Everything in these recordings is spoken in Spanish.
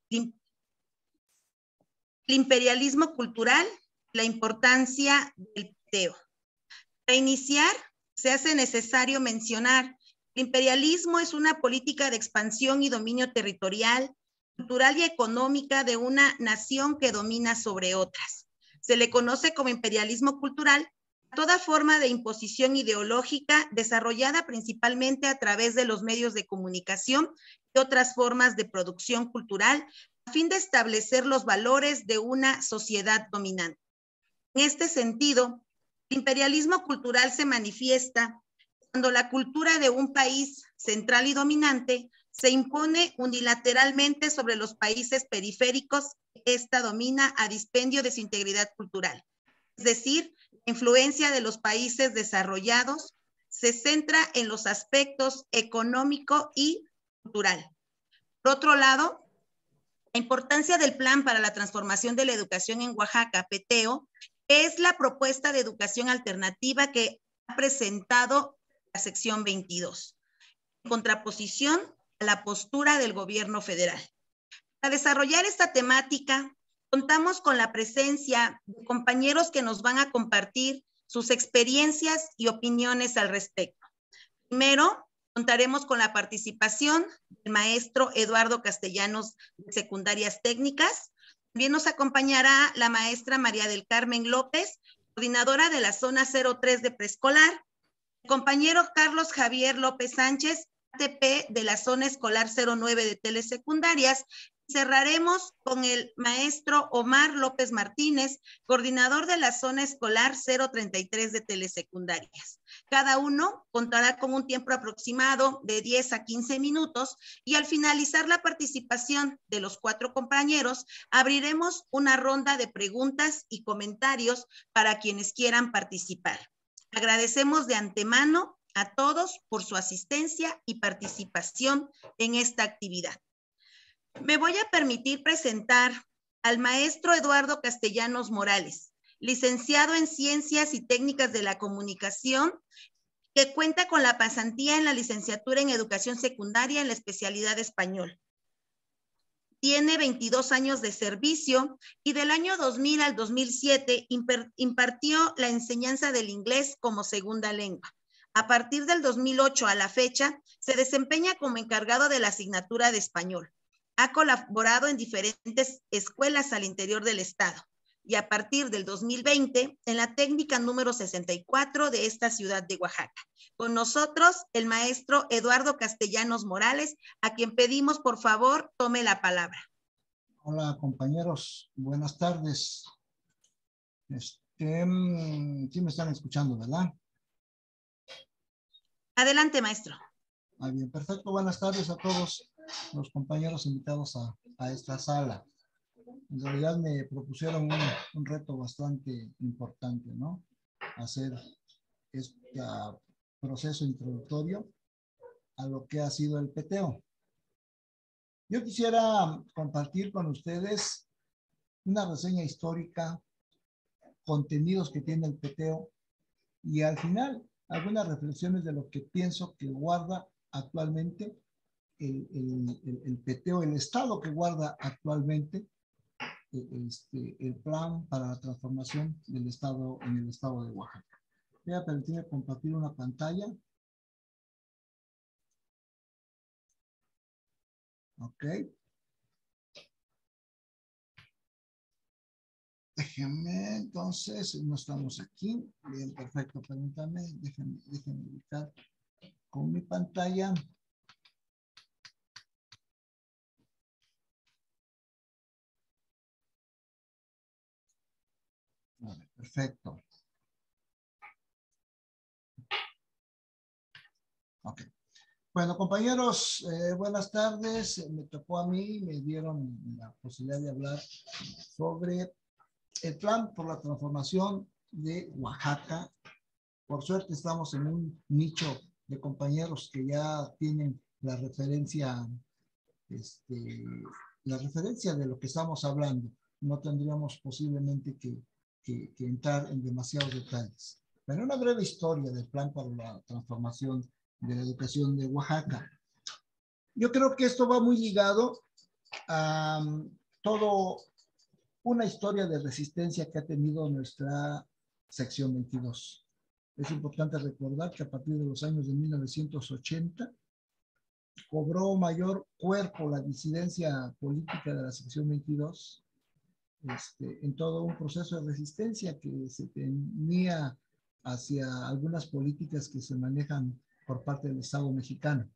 el imperialismo cultural, la importancia del peteo. Para iniciar, se hace necesario mencionar que el imperialismo es una política de expansión y dominio territorial, cultural y económica de una nación que domina sobre otras. Se le conoce como imperialismo cultural a toda forma de imposición ideológica desarrollada principalmente a través de los medios de comunicación y otras formas de producción cultural a fin de establecer los valores de una sociedad dominante. En este sentido, el imperialismo cultural se manifiesta cuando la cultura de un país central y dominante se impone unilateralmente sobre los países periféricos que ésta domina a dispendio de su integridad cultural. Es decir, la influencia de los países desarrollados se centra en los aspectos económico y cultural. Por otro lado, la importancia del Plan para la Transformación de la Educación en Oaxaca, PTEO, es la propuesta de educación alternativa que ha presentado la sección 22, en contraposición a la postura del gobierno federal. Para desarrollar esta temática, contamos con la presencia de compañeros que nos van a compartir sus experiencias y opiniones al respecto. Primero, contaremos con la participación del maestro Eduardo Castellanos de Secundarias Técnicas. También nos acompañará la maestra María del Carmen López, coordinadora de la zona 03 de preescolar, el compañero Carlos Javier López Sánchez, ATP de la zona escolar 09 de telesecundarias. Cerraremos con el maestro Omar López Martínez, coordinador de la zona escolar 033 de telesecundarias. Cada uno contará con un tiempo aproximado de 10 a 15 minutos y al finalizar la participación de los 4 compañeros, abriremos una ronda de preguntas y comentarios para quienes quieran participar. Agradecemos de antemano a todos por su asistencia y participación en esta actividad. Me voy a permitir presentar al maestro Eduardo Castellanos Morales, licenciado en Ciencias y Técnicas de la Comunicación, que cuenta con la pasantía en la licenciatura en Educación Secundaria en la especialidad de Español. Tiene 22 años de servicio y del año 2000 al 2007 impartió la enseñanza del inglés como segunda lengua. A partir del 2008 a la fecha, se desempeña como encargado de la asignatura de español. Ha colaborado en diferentes escuelas al interior del estado y a partir del 2020 en la técnica número 64 de esta ciudad de Oaxaca. Con nosotros el maestro Eduardo Castellanos Morales, a quien pedimos por favor tome la palabra. Hola compañeros, buenas tardes. Sí me están escuchando, ¿verdad? Adelante, maestro. Ah, bien, perfecto. Buenas tardes a todos los compañeros invitados a esta sala. En realidad me propusieron un reto bastante importante, ¿no? Hacer este proceso introductorio a lo que ha sido el peteo. Yo quisiera compartir con ustedes una reseña histórica, contenidos que tiene el peteo y al final algunas reflexiones de lo que pienso que guarda actualmente el peteo, el estado que guarda actualmente el plan para la transformación del estado en el estado de Oaxaca. Voy a permitirme compartir una pantalla. Ok. Déjenme, entonces, no estamos aquí. Bien, perfecto, permítanme, déjenme ubicar con mi pantalla. Vale, perfecto. Ok. Bueno, compañeros, buenas tardes. Me tocó a mí, me dieron la posibilidad de hablar sobre el plan por la transformación de Oaxaca. Por suerte estamos en un nicho de compañeros que ya tienen la referencia, la referencia de lo que estamos hablando. No tendríamos posiblemente que entrar en demasiados detalles. Pero una breve historia del plan para la transformación de la educación de Oaxaca. Yo creo que esto va muy ligado todo una historia de resistencia que ha tenido nuestra sección 22. Es importante recordar que a partir de los años de 1980 cobró mayor cuerpo la disidencia política de la sección 22 en todo un proceso de resistencia que se tenía hacia algunas políticas que se manejan por parte del Estado mexicano.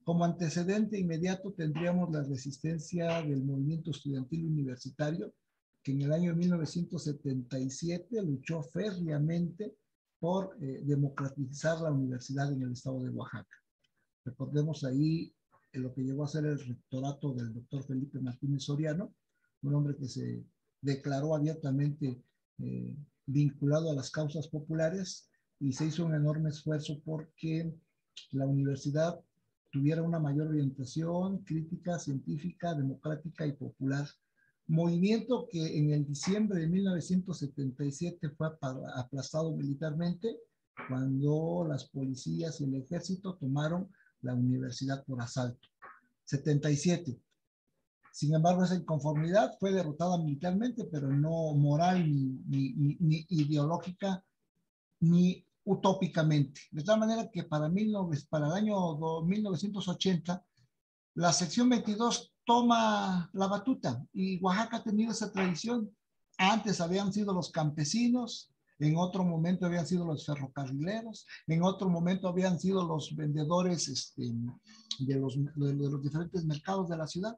Como antecedente inmediato tendríamos la resistencia del movimiento estudiantil universitario, que en el año 1977 luchó férreamente por democratizar la universidad en el estado de Oaxaca. Recordemos ahí lo que llegó a ser el rectorato del doctor Felipe Martínez Soriano, un hombre que se declaró abiertamente vinculado a las causas populares, y se hizo un enorme esfuerzo porque la universidad tuviera una mayor orientación crítica, científica, democrática y popular. Movimiento que en el diciembre de 1977 fue aplastado militarmente cuando las policías y el ejército tomaron la universidad por asalto. 77. Sin embargo, esa inconformidad fue derrotada militarmente, pero no moral, ni ideológica, ni utópicamente. De tal manera que para el año 1980, la sección 22 toma la batuta, y Oaxaca ha tenido esa tradición. Antes habían sido los campesinos, en otro momento habían sido los ferrocarrileros, en otro momento habían sido los vendedores de los diferentes mercados de la ciudad,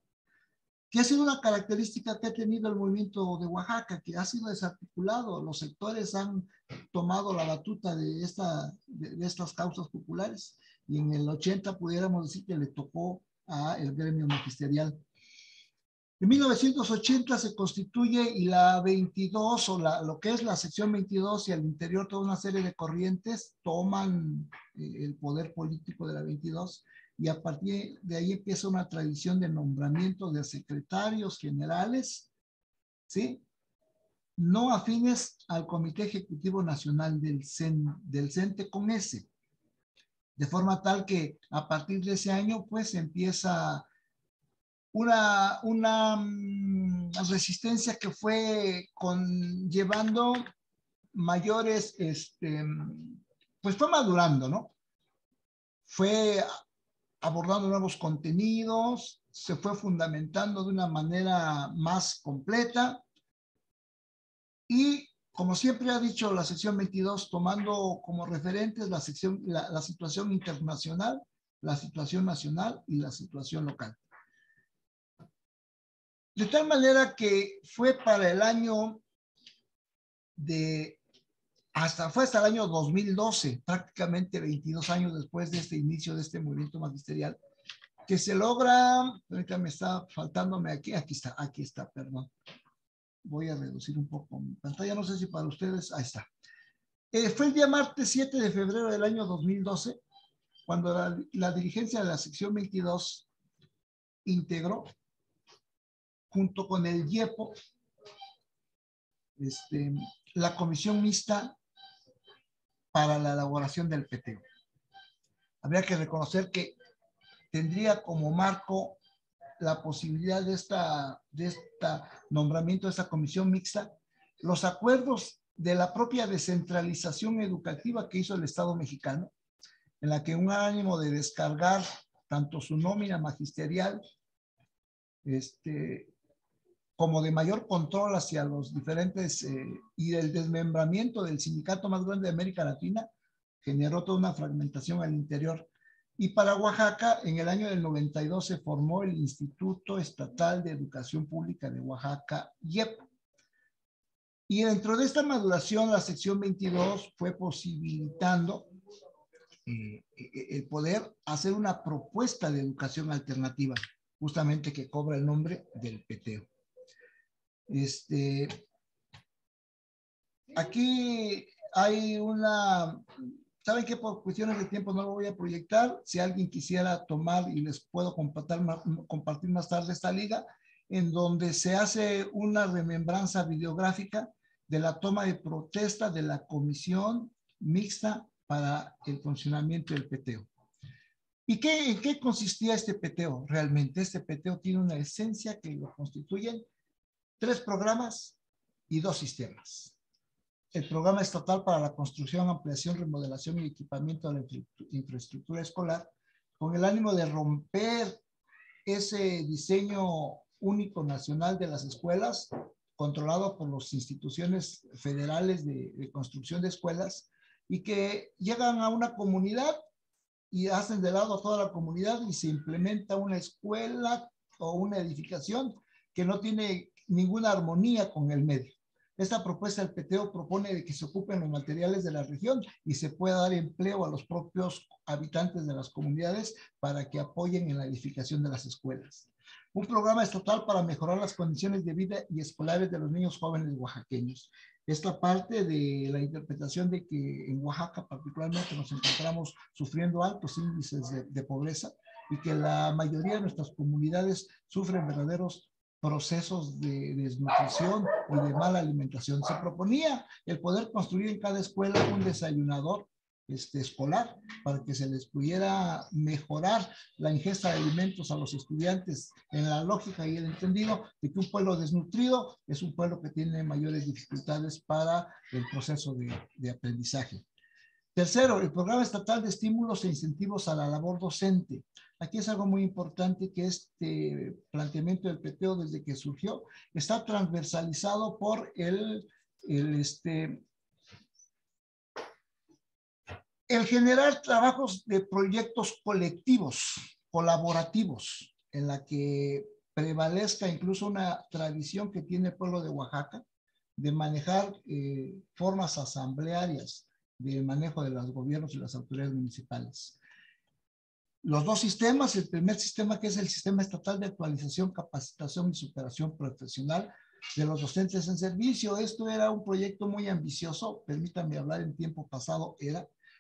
que ha sido una característica que ha tenido el movimiento de Oaxaca, que ha sido desarticulado. Los sectores han tomado la batuta de estas causas populares, y en el 80 pudiéramos decir que le tocó al gremio magisterial. En 1980 se constituye, y la 22, o lo que es la sección 22, y al interior toda una serie de corrientes toman el poder político de la 22, y a partir de ahí empieza una tradición de nombramiento de secretarios generales, ¿sí?, no afines al Comité Ejecutivo Nacional del CENTE con S. De forma tal que a partir de ese año, pues, empieza una resistencia que fue conllevando mayores, pues fue madurando, ¿no? Fue abordando nuevos contenidos, se fue fundamentando de una manera más completa, y como siempre ha dicho la sección 22, tomando como referentes la situación internacional, la situación nacional y la situación local. De tal manera que fue para el año fue hasta el año 2012, prácticamente 22 años después de este inicio de este movimiento magisterial, que se logra. Ahorita me está faltándome aquí está, perdón. Voy a reducir un poco mi pantalla, no sé si para ustedes, ahí está. Fue el día martes 7 de febrero del año 2012, cuando la dirigencia de la sección 22 integró, junto con el IEPO, la comisión mixta para la elaboración del peteo. Habría que reconocer que tendría como marco la posibilidad de nombramiento de esta comisión mixta los acuerdos de la propia descentralización educativa que hizo el Estado mexicano, en la que un ánimo de descargar tanto su nómina magisterial como de mayor control hacia los diferentes y del desmembramiento del sindicato más grande de América Latina, generó toda una fragmentación al interior. Y para Oaxaca, en el año del 92 se formó el Instituto Estatal de Educación Pública de Oaxaca, IEP. Y dentro de esta maduración, la sección 22 fue posibilitando el poder hacer una propuesta de educación alternativa, justamente que cobra el nombre del peteo. Aquí hay saben que por cuestiones de tiempo no lo voy a proyectar. Si alguien quisiera tomar, y les puedo compartir más tarde esta liga, en donde se hace una remembranza videográfica de la toma de protesta de la comisión mixta para el funcionamiento del peteo. ¿Y en qué consistía este peteo realmente? Este peteo tiene una esencia que lo constituyen 3 programas y 2 sistemas. El programa estatal para la construcción, ampliación, remodelación y equipamiento de la infraestructura escolar, con el ánimo de romper ese diseño único nacional de las escuelas, controlado por las instituciones federales de construcción de escuelas, y que llegan a una comunidad y hacen de lado a toda la comunidad y se implementa una escuela o una edificación que no tiene ninguna armonía con el medio. Esta propuesta del peteo propone de que se ocupen los materiales de la región y se pueda dar empleo a los propios habitantes de las comunidades para que apoyen en la edificación de las escuelas. Un programa estatal para mejorar las condiciones de vida y escolares de los niños jóvenes oaxaqueños. Esta parte de la interpretación de que en Oaxaca particularmente nos encontramos sufriendo altos índices de pobreza y que la mayoría de nuestras comunidades sufren verdaderos procesos de desnutrición y de mala alimentación. Se proponía el poder construir en cada escuela un desayunador escolar para que se les pudiera mejorar la ingesta de alimentos a los estudiantes en la lógica y el entendido de que un pueblo desnutrido es un pueblo que tiene mayores dificultades para el proceso de aprendizaje. Tercero, el programa estatal de estímulos e incentivos a la labor docente. Aquí es algo muy importante que este planteamiento del peteo desde que surgió está transversalizado por el generar trabajos de proyectos colectivos, colaborativos, en la que prevalezca incluso una tradición que tiene el pueblo de Oaxaca de manejar formas asamblearias del manejo de los gobiernos y las autoridades municipales. Los 2 sistemas, el primer sistema que es el sistema estatal de actualización, capacitación y superación profesional de los docentes en servicio. Esto era un proyecto muy ambicioso, permítanme hablar en tiempo pasado,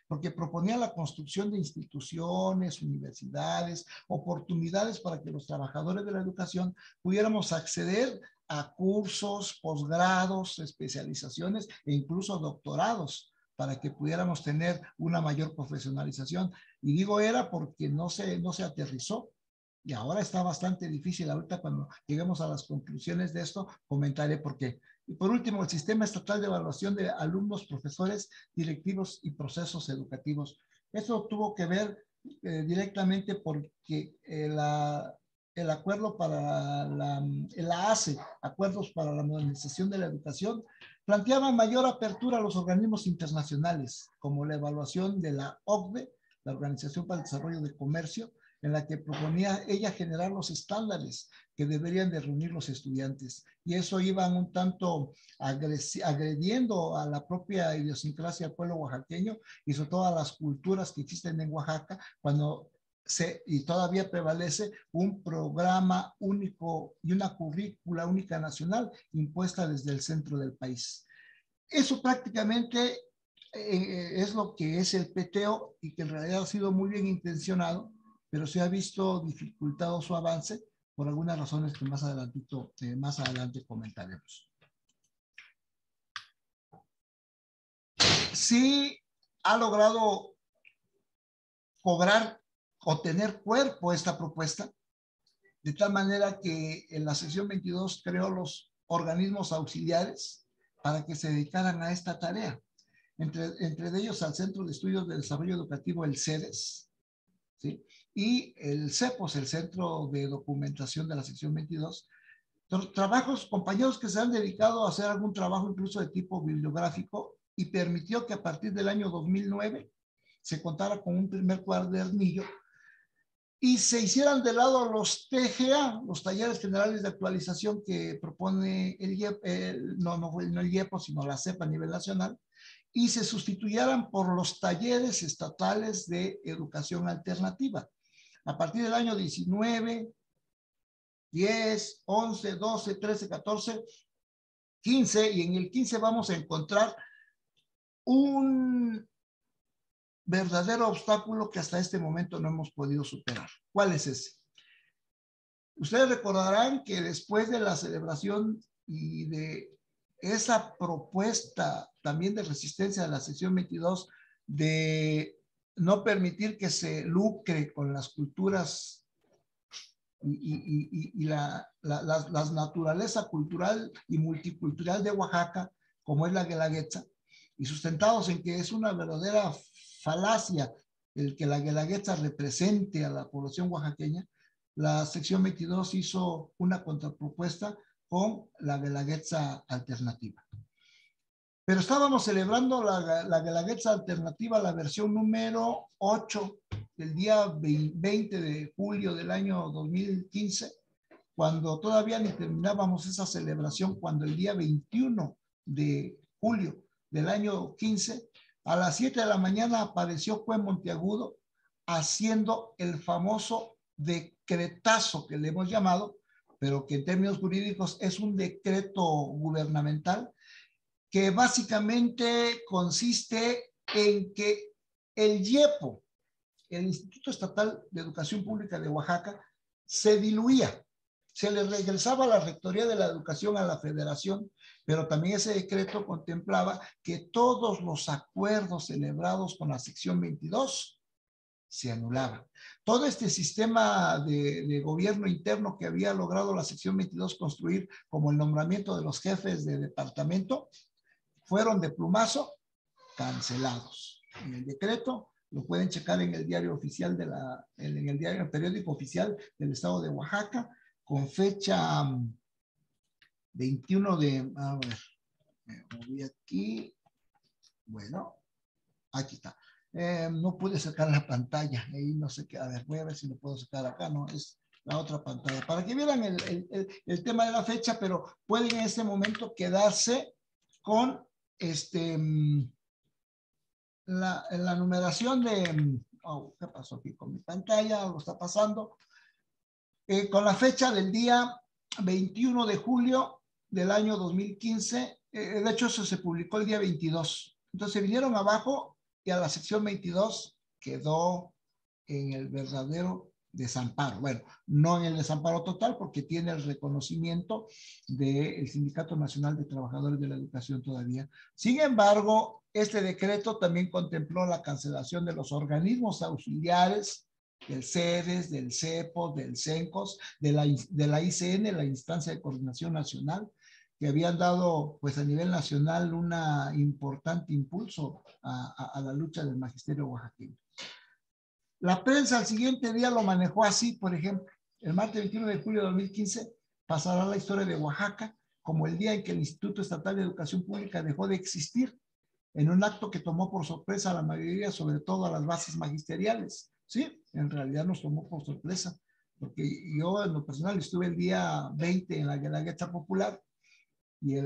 porque proponía la construcción de instituciones, universidades, oportunidades para que los trabajadores de la educación pudiéramos acceder a cursos, posgrados, especializaciones e incluso doctorados para que pudiéramos tener una mayor profesionalización. Y digo era porque no se aterrizó. Y ahora está bastante difícil. Ahorita cuando lleguemos a las conclusiones de esto, comentaré por qué. Y por último, el Sistema Estatal de Evaluación de Alumnos, Profesores, Directivos y Procesos Educativos. Esto tuvo que ver directamente porque el acuerdo para el AACE, Acuerdos para la Modernización de la Educación, planteaba mayor apertura a los organismos internacionales, como la evaluación de la OCDE, la Organización para el Desarrollo del Comercio, en la que proponía ella generar los estándares que deberían de reunir los estudiantes. Y eso iba un tanto agrediendo a la propia idiosincrasia del pueblo oaxaqueño y sobre todo a las culturas que existen en Oaxaca, y todavía prevalece un programa único y una currícula única nacional impuesta desde el centro del país. Eso prácticamente es lo que es el peteo y que en realidad ha sido muy bien intencionado, pero se ha visto dificultado su avance por algunas razones que más adelante comentaremos. Sí ha logrado cobrar o tener cuerpo esta propuesta, de tal manera que en la sección 22 creó los organismos auxiliares para que se dedicaran a esta tarea. Entre ellos al Centro de Estudios de Desarrollo Educativo, el CEDES, ¿sí? Y el CEPOS, el Centro de Documentación de la sección 22. Compañeros que se han dedicado a hacer algún trabajo incluso de tipo bibliográfico y permitió que a partir del año 2009 se contara con un primer cuadernillo y se hicieran de lado los TGA, los talleres generales de actualización que propone el IEPO, sino la CEP a nivel nacional, y se sustituyeran por los talleres estatales de educación alternativa. A partir del año 19, 10, 11, 12, 13, 14, 15, y en el 15 vamos a encontrar un verdadero obstáculo que hasta este momento no hemos podido superar. ¿Cuál es ese? Ustedes recordarán que después de la celebración y de esa propuesta también de resistencia de la sección 22 de no permitir que se lucre con las culturas y la naturaleza cultural y multicultural de Oaxaca, como es la Guelaguetza, y sustentados en que es una verdadera falacia el que la Guelaguetza represente a la población oaxaqueña, la sección 22 hizo una contrapropuesta con la Guelaguetza alternativa. Pero estábamos celebrando la Guelaguetza alternativa, la versión número 8, del día 20 de julio del año 2015, cuando todavía ni terminábamos esa celebración, cuando el día 21 de julio del año 15, a las 7 de la mañana apareció Juan Monteagudo haciendo el famoso decretazo que le hemos llamado, pero que en términos jurídicos es un decreto gubernamental, que básicamente consiste en que el IEPO, el Instituto Estatal de Educación Pública de Oaxaca, se diluía. Se le regresaba la rectoría de la educación a la federación, pero también ese decreto contemplaba que todos los acuerdos celebrados con la sección 22 se anulaban. Todo este sistema de gobierno interno que había logrado la sección 22 construir, como el nombramiento de los jefes de departamento, fueron de plumazo cancelados. En el decreto lo pueden checar en el diario oficial en el periódico oficial del estado de Oaxaca, con fecha 21 de, a ver, me moví aquí, bueno, aquí está. No pude sacar la pantalla, ahí no sé qué, a ver, voy a ver si lo puedo sacar acá, no, es la otra pantalla, para que vieran el tema de la fecha, pero pueden en este momento quedarse con la numeración de, oh, ¿qué pasó aquí con mi pantalla? Algo está pasando. Con la fecha del día 21 de julio del año 2015, de hecho eso se publicó el día 22. Entonces vinieron abajo y a la sección 22 quedó en el verdadero desamparo. Bueno, no en el desamparo total porque tiene el reconocimiento del Sindicato Nacional de Trabajadores de la Educación todavía. Sin embargo, este decreto también contempló la cancelación de los organismos auxiliares del CEDES, del CEPO, del CENCOS, de la ICN, la Instancia de Coordinación Nacional, que habían dado pues a nivel nacional un importante impulso a la lucha del magisterio oaxaqueño. La prensa al siguiente día lo manejó así, por ejemplo, el martes 21 de julio de 2015 pasará la historia de Oaxaca como el día en que el Instituto Estatal de Educación Pública dejó de existir, en un acto que tomó por sorpresa a la mayoría, sobre todo a las bases magisteriales. Sí, en realidad nos tomó por sorpresa, porque yo en lo personal estuve el día 20 en la Guelaguetza Popular y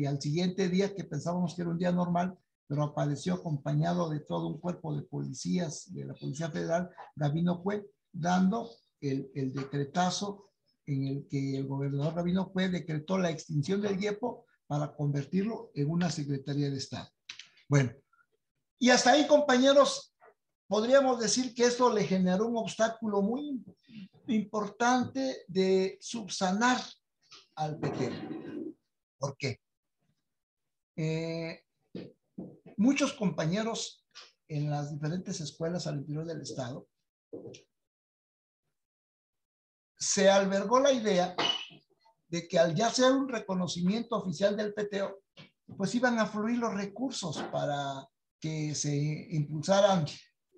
al siguiente día, que pensábamos que era un día normal, pero apareció acompañado de todo un cuerpo de policías de la Policía Federal, Gabino Cue, dando el decretazo en el que el gobernador Gabino Cue decretó la extinción del IEPO para convertirlo en una Secretaría de Estado. Bueno, y hasta ahí, compañeros, podríamos decir que esto le generó un obstáculo muy importante de subsanar al PT. ¿Por qué? Muchos compañeros en las diferentes escuelas al interior del estado se albergó la idea de que al ya ser un reconocimiento oficial del PTO, pues iban a fluir los recursos para que se impulsaran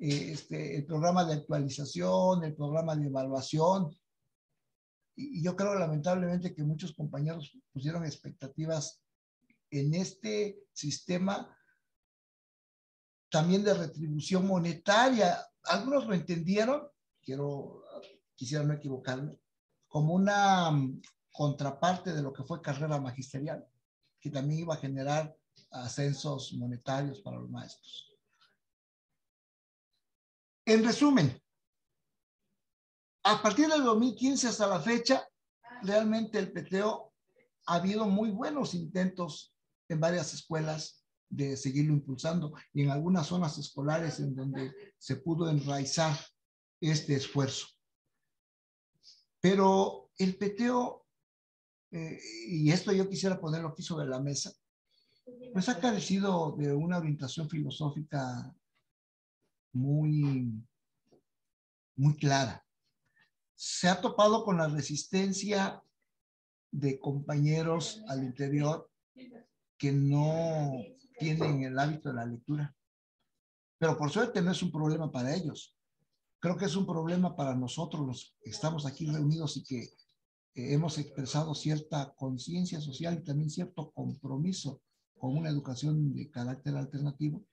el programa de actualización, el programa de evaluación. Y yo creo lamentablemente que muchos compañeros pusieron expectativas en este sistema también de retribución monetaria. Algunos lo entendieron, quisiera no equivocarme, como una contraparte de lo que fue carrera magisterial, que también iba a generar ascensos monetarios para los maestros. En resumen, a partir del 2015 hasta la fecha, realmente el PTO ha habido muy buenos intentos en varias escuelas de seguirlo impulsando y en algunas zonas escolares en donde se pudo enraizar este esfuerzo. Pero el PTO, y esto yo quisiera ponerlo aquí sobre la mesa, pues ha carecido de una orientación filosófica muy, muy clara. Se ha topado con la resistencia de compañeros al interior que no tienen el hábito de la lectura. Pero por suerte no es un problema para ellos. Creo que es un problema para nosotros los que estamos aquí reunidos y que hemos expresado cierta conciencia social y también cierto compromiso con una educación de carácter alternativo,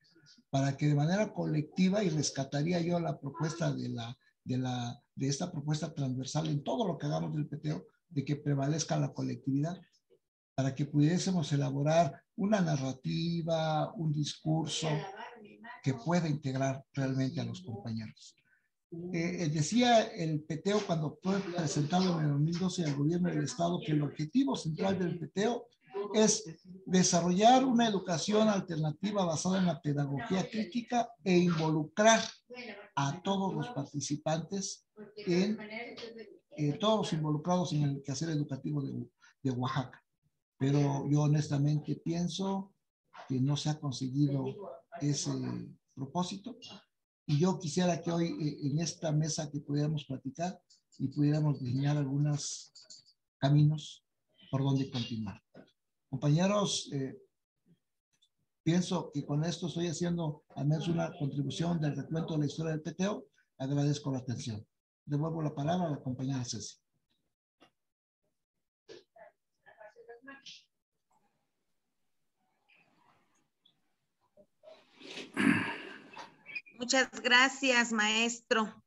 para que de manera colectiva, y rescataría yo la propuesta de esta propuesta transversal en todo lo que hagamos del PTO, de que prevalezca la colectividad, para que pudiésemos elaborar una narrativa, un discurso que pueda integrar realmente a los compañeros. Decía el PTO cuando fue presentado en el 2012 al gobierno del Estado que el objetivo central del PTO es desarrollar una educación alternativa basada en la pedagogía crítica e involucrar a todos los participantes, todos los involucrados en el quehacer educativo de Oaxaca. Pero yo honestamente pienso que no se ha conseguido ese propósito. Y yo quisiera que hoy en esta mesa que pudiéramos platicar y pudiéramos diseñar algunos caminos por donde continuar. Compañeros, pienso que con esto estoy haciendo al menos una contribución del recuento de la historia del PTO. Agradezco la atención. Devuelvo la palabra a la compañera Ceci. Muchas gracias, maestro.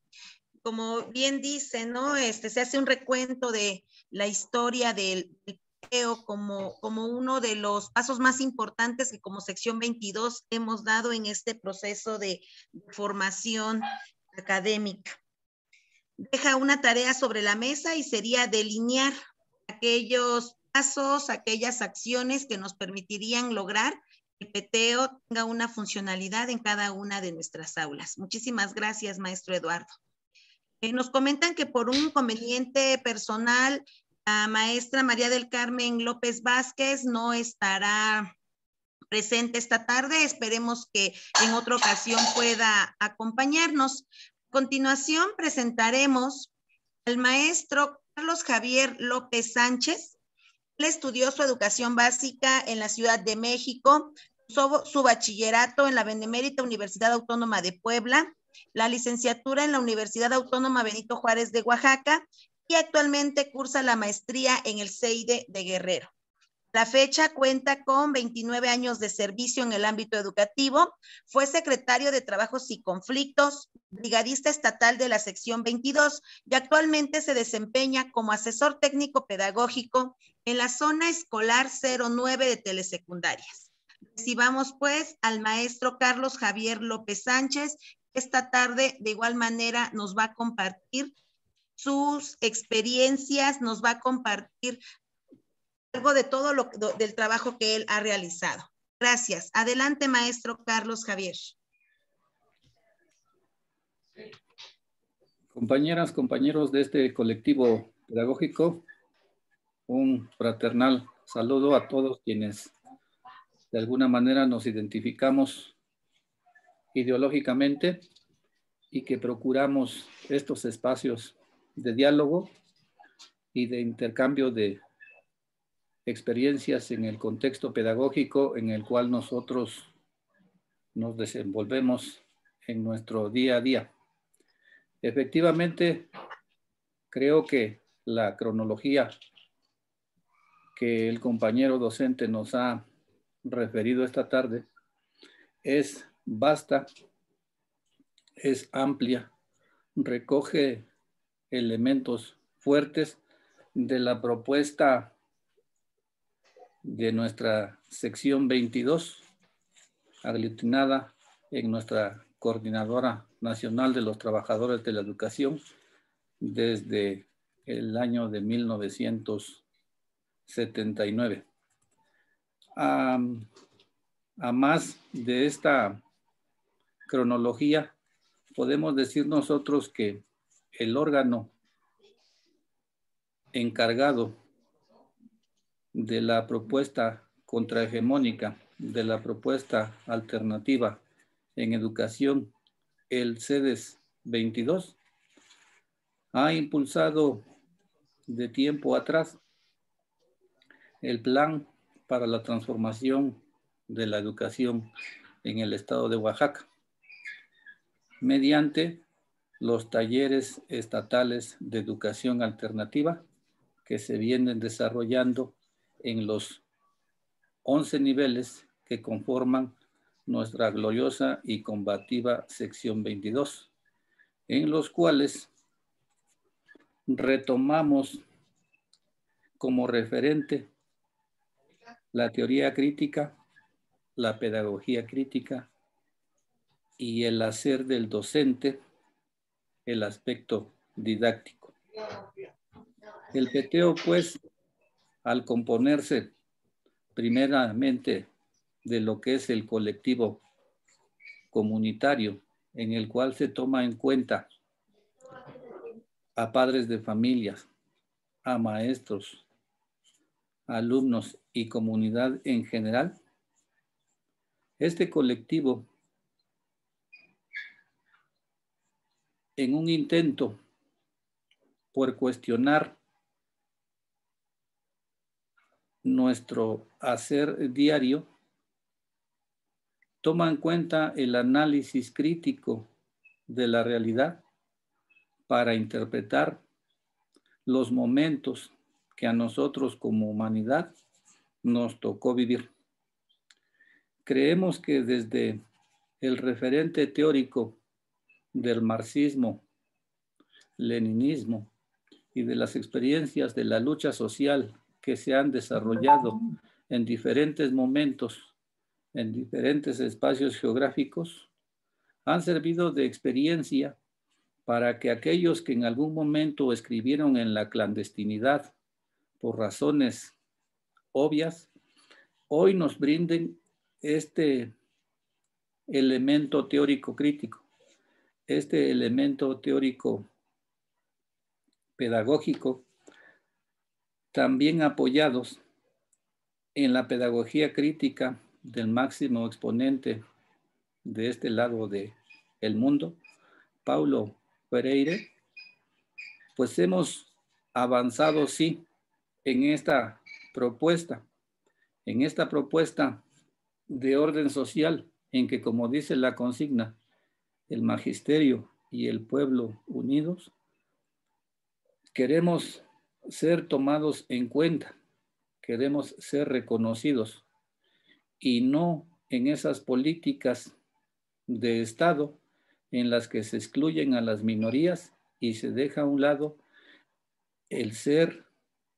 Como bien dice, ¿no? Se hace un recuento de la historia del PTO como uno de los pasos más importantes que como sección 22 hemos dado en este proceso de formación académica. Deja una tarea sobre la mesa y sería delinear aquellos pasos, aquellas acciones que nos permitirían lograr que el PTO tenga una funcionalidad en cada una de nuestras aulas. Muchísimas gracias, maestro Eduardo. Nos comentan que por un inconveniente personal, la maestra María del Carmen López Vázquez no estará presente esta tarde. Esperemos que en otra ocasión pueda acompañarnos. A continuación presentaremos al maestro Carlos Javier López Sánchez. Él estudió su educación básica en la Ciudad de México, su bachillerato en la Benemérita Universidad Autónoma de Puebla, la licenciatura en la Universidad Autónoma Benito Juárez de Oaxaca y actualmente cursa la maestría en el CEIDE de Guerrero. La fecha cuenta con 29 años de servicio en el ámbito educativo, fue secretario de Trabajos y Conflictos, brigadista estatal de la sección 22 y actualmente se desempeña como asesor técnico pedagógico en la zona escolar 09 de telesecundarias. Recibamos pues al maestro Carlos Javier López Sánchez. Esta tarde de igual manera nos va a compartir sus experiencias, nos va a compartir algo de todo del trabajo que él ha realizado. Gracias. Adelante, maestro Carlos Javier. Compañeras, compañeros de este colectivo pedagógico, un fraternal saludo a todos quienes de alguna manera nos identificamos ideológicamente y que procuramos estos espacios de diálogo y de intercambio de experiencias en el contexto pedagógico en el cual nosotros nos desenvolvemos en nuestro día a día. Efectivamente, creo que la cronología que el compañero docente nos ha referido esta tarde es vasta, es amplia, recoge elementos fuertes de la propuesta de nuestra sección 22, aglutinada en nuestra Coordinadora Nacional de los Trabajadores de la Educación desde el año de 1979. A más de esta cronología, podemos decir nosotros que el órgano encargado de la propuesta contrahegemónica, de la propuesta alternativa en educación el CEDES 22, ha impulsado de tiempo atrás el plan para la transformación de la educación en el estado de Oaxaca, mediante los talleres estatales de educación alternativa que se vienen desarrollando en los 11 niveles que conforman nuestra gloriosa y combativa sección 22, en los cuales retomamos como referente la teoría crítica, la pedagogía crítica y el hacer del docente, el aspecto didáctico. El peteo, pues, al componerse primeramente de lo que es el colectivo comunitario, en el cual se toma en cuenta a padres de familias, a maestros, alumnos y comunidad en general, este colectivo, en un intento por cuestionar nuestro hacer diario, toma en cuenta el análisis crítico de la realidad para interpretar los momentos que a nosotros como humanidad nos tocó vivir. Creemos que desde el referente teórico del marxismo, leninismo y de las experiencias de la lucha social que se han desarrollado en diferentes momentos, en diferentes espacios geográficos, han servido de experiencia para que aquellos que en algún momento escribieron en la clandestinidad por razones obvias, hoy nos brinden este elemento teórico crítico, este elemento teórico pedagógico, también apoyados en la pedagogía crítica del máximo exponente de este lado del mundo, Paulo Freire, pues hemos avanzado, sí, en esta propuesta de orden social, en que, como dice la consigna, el magisterio y el pueblo unidos, queremos ser tomados en cuenta, queremos ser reconocidos y no en esas políticas de Estado en las que se excluyen a las minorías y se deja a un lado el ser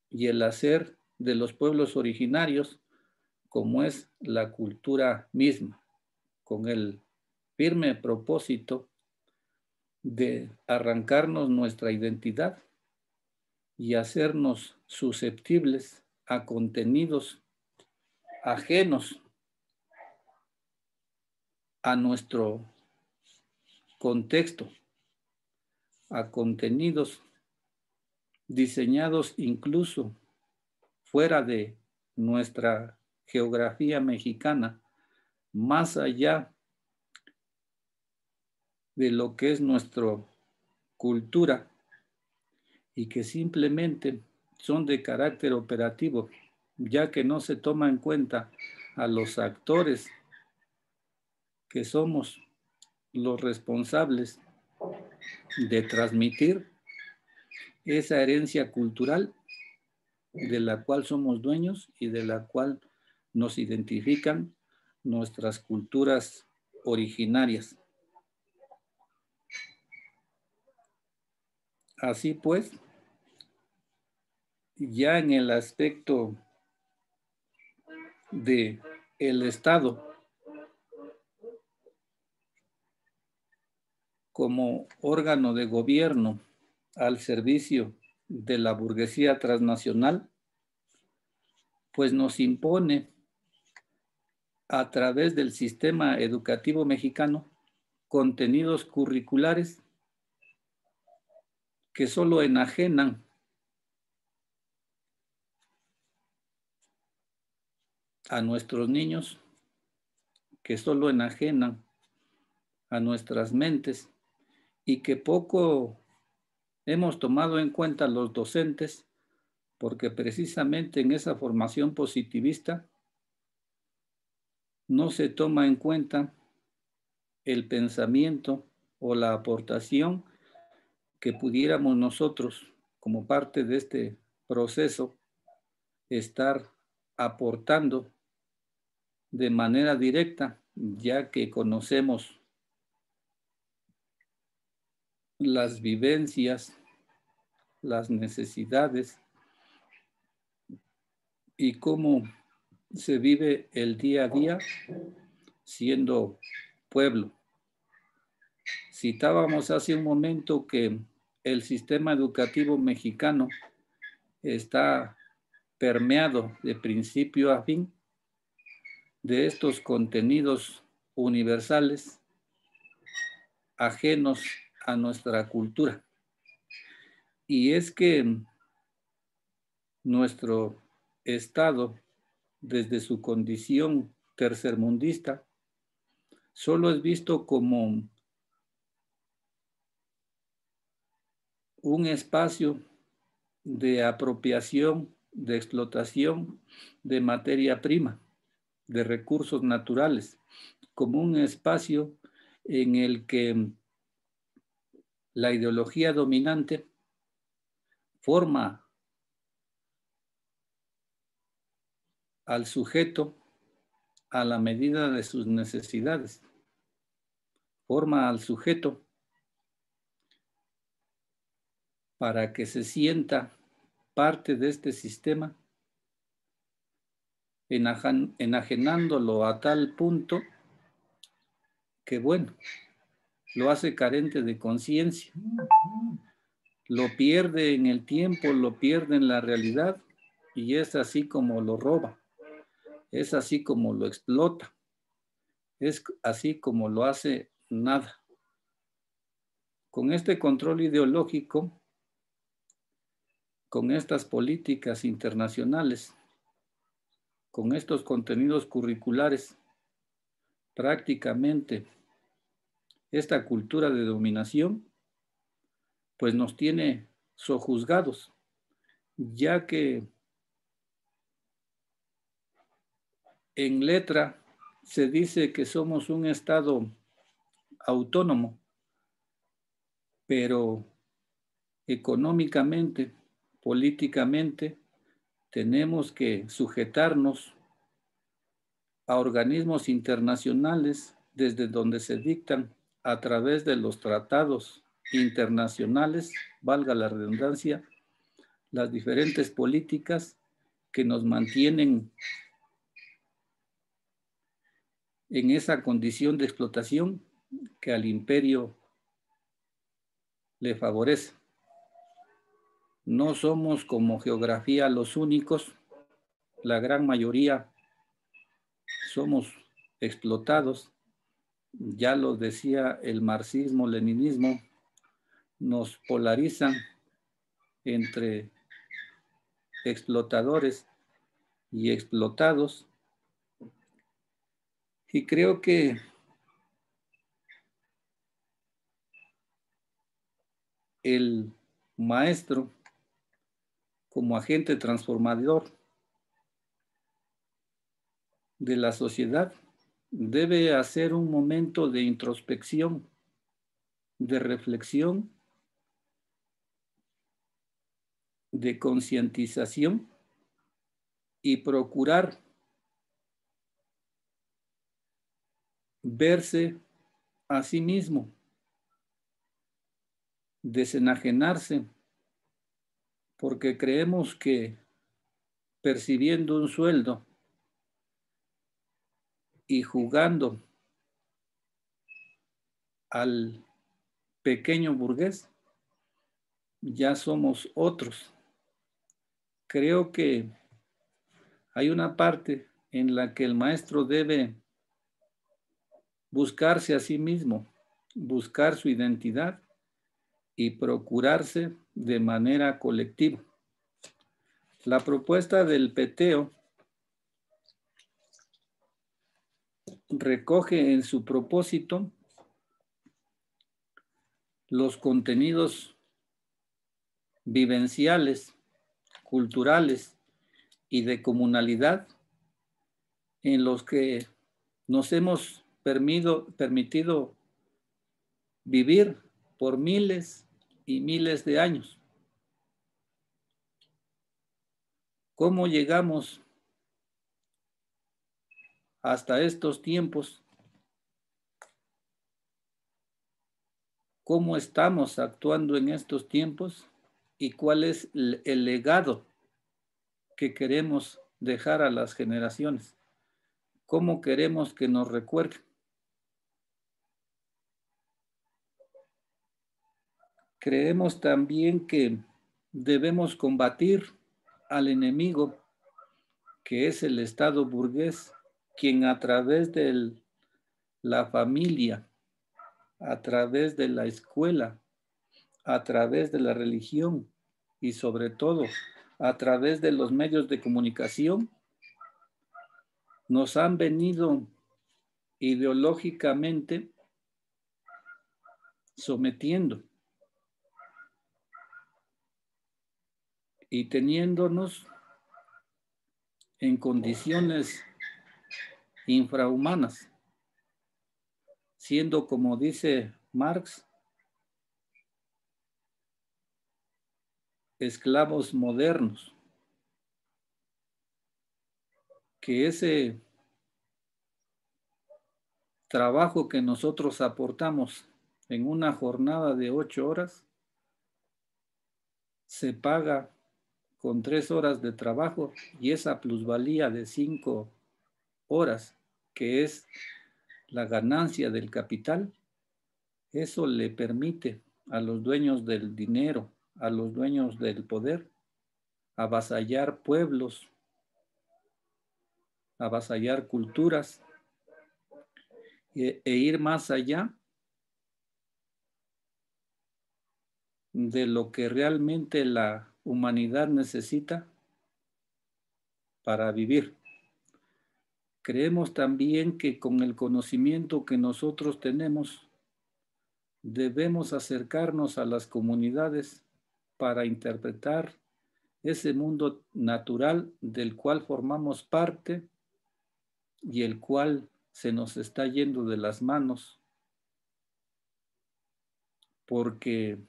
y el hacer de los pueblos originarios, como es la cultura misma, con el firme propósito de arrancarnos nuestra identidad y hacernos susceptibles a contenidos ajenos a nuestro contexto, a contenidos diseñados incluso fuera de nuestra geografía mexicana, más allá de lo que es nuestra cultura, y que simplemente son de carácter operativo, ya que no se toma en cuenta a los actores que somos los responsables de transmitir esa herencia cultural de la cual somos dueños y de la cual nos identifican nuestras culturas originarias. Así pues, ya en el aspecto de el Estado como órgano de gobierno al servicio de la burguesía transnacional, pues nos impone a través del sistema educativo mexicano contenidos curriculares que solo enajenan a nuestros niños, que solo enajenan a nuestras mentes y que poco hemos tomado en cuenta los docentes, porque precisamente en esa formación positivista no se toma en cuenta el pensamiento o la aportación que pudiéramos nosotros, como parte de este proceso, estar aportando de manera directa, ya que conocemos las vivencias, las necesidades y cómo se vive el día a día siendo pueblo. Citábamos hace un momento que el sistema educativo mexicano está permeado de principio a fin de estos contenidos universales ajenos a nuestra cultura. Y es que nuestro Estado, desde su condición tercermundista, solo es visto como un espacio de apropiación, de explotación de materia prima, de recursos naturales, como un espacio en el que la ideología dominante forma al sujeto a la medida de sus necesidades, forma al sujeto para que se sienta parte de este sistema, enajenándolo a tal punto que, bueno, lo hace carente de conciencia, lo pierde en el tiempo, lo pierde en la realidad, y es así como lo roba, es así como lo explota, es así como lo hace nada. Con este control ideológico, con estas políticas internacionales, con estos contenidos curriculares, prácticamente esta cultura de dominación, pues nos tiene sojuzgados, ya que en letra se dice que somos un Estado autónomo, pero económicamente, políticamente, tenemos que sujetarnos a organismos internacionales desde donde se dictan a través de los tratados internacionales, valga la redundancia, las diferentes políticas que nos mantienen en esa condición de explotación que al imperio le favorece. No somos como geografía los únicos, la gran mayoría somos explotados, ya lo decía el marxismo-leninismo, nos polarizan entre explotadores y explotados, y creo que el maestro como agente transformador de la sociedad debe hacer un momento de introspección, de reflexión, de concientización y procurar verse a sí mismo, desenajenarse, porque creemos que percibiendo un sueldo y jugando al pequeño burgués, ya somos otros. Creo que hay una parte en la que el maestro debe buscarse a sí mismo, buscar su identidad y procurarse de manera colectiva. La propuesta del peteo recoge en su propósito los contenidos vivenciales, culturales y de comunalidad en los que nos hemos permitido vivir por miles y miles de años. ¿Cómo llegamos hasta estos tiempos? ¿Cómo estamos actuando en estos tiempos? ¿Y cuál es el legado que queremos dejar a las generaciones? ¿Cómo queremos que nos recuerden? Creemos también que debemos combatir al enemigo, que es el Estado burgués, quien a través de la familia, a través de la escuela, a través de la religión y sobre todo a través de los medios de comunicación, nos han venido ideológicamente sometiendo y teniéndonos en condiciones infrahumanas, siendo, como dice Marx, esclavos modernos, que ese trabajo que nosotros aportamos en una jornada de 8 horas se paga con 3 horas de trabajo, y esa plusvalía de 5 horas, que es la ganancia del capital, eso le permite a los dueños del dinero, a los dueños del poder, avasallar pueblos, avasallar culturas e ir más allá de lo que realmente la humanidad necesita para vivir. Creemos también que con el conocimiento que nosotros tenemos, debemos acercarnos a las comunidades para interpretar ese mundo natural del cual formamos parte y el cual se nos está yendo de las manos, porque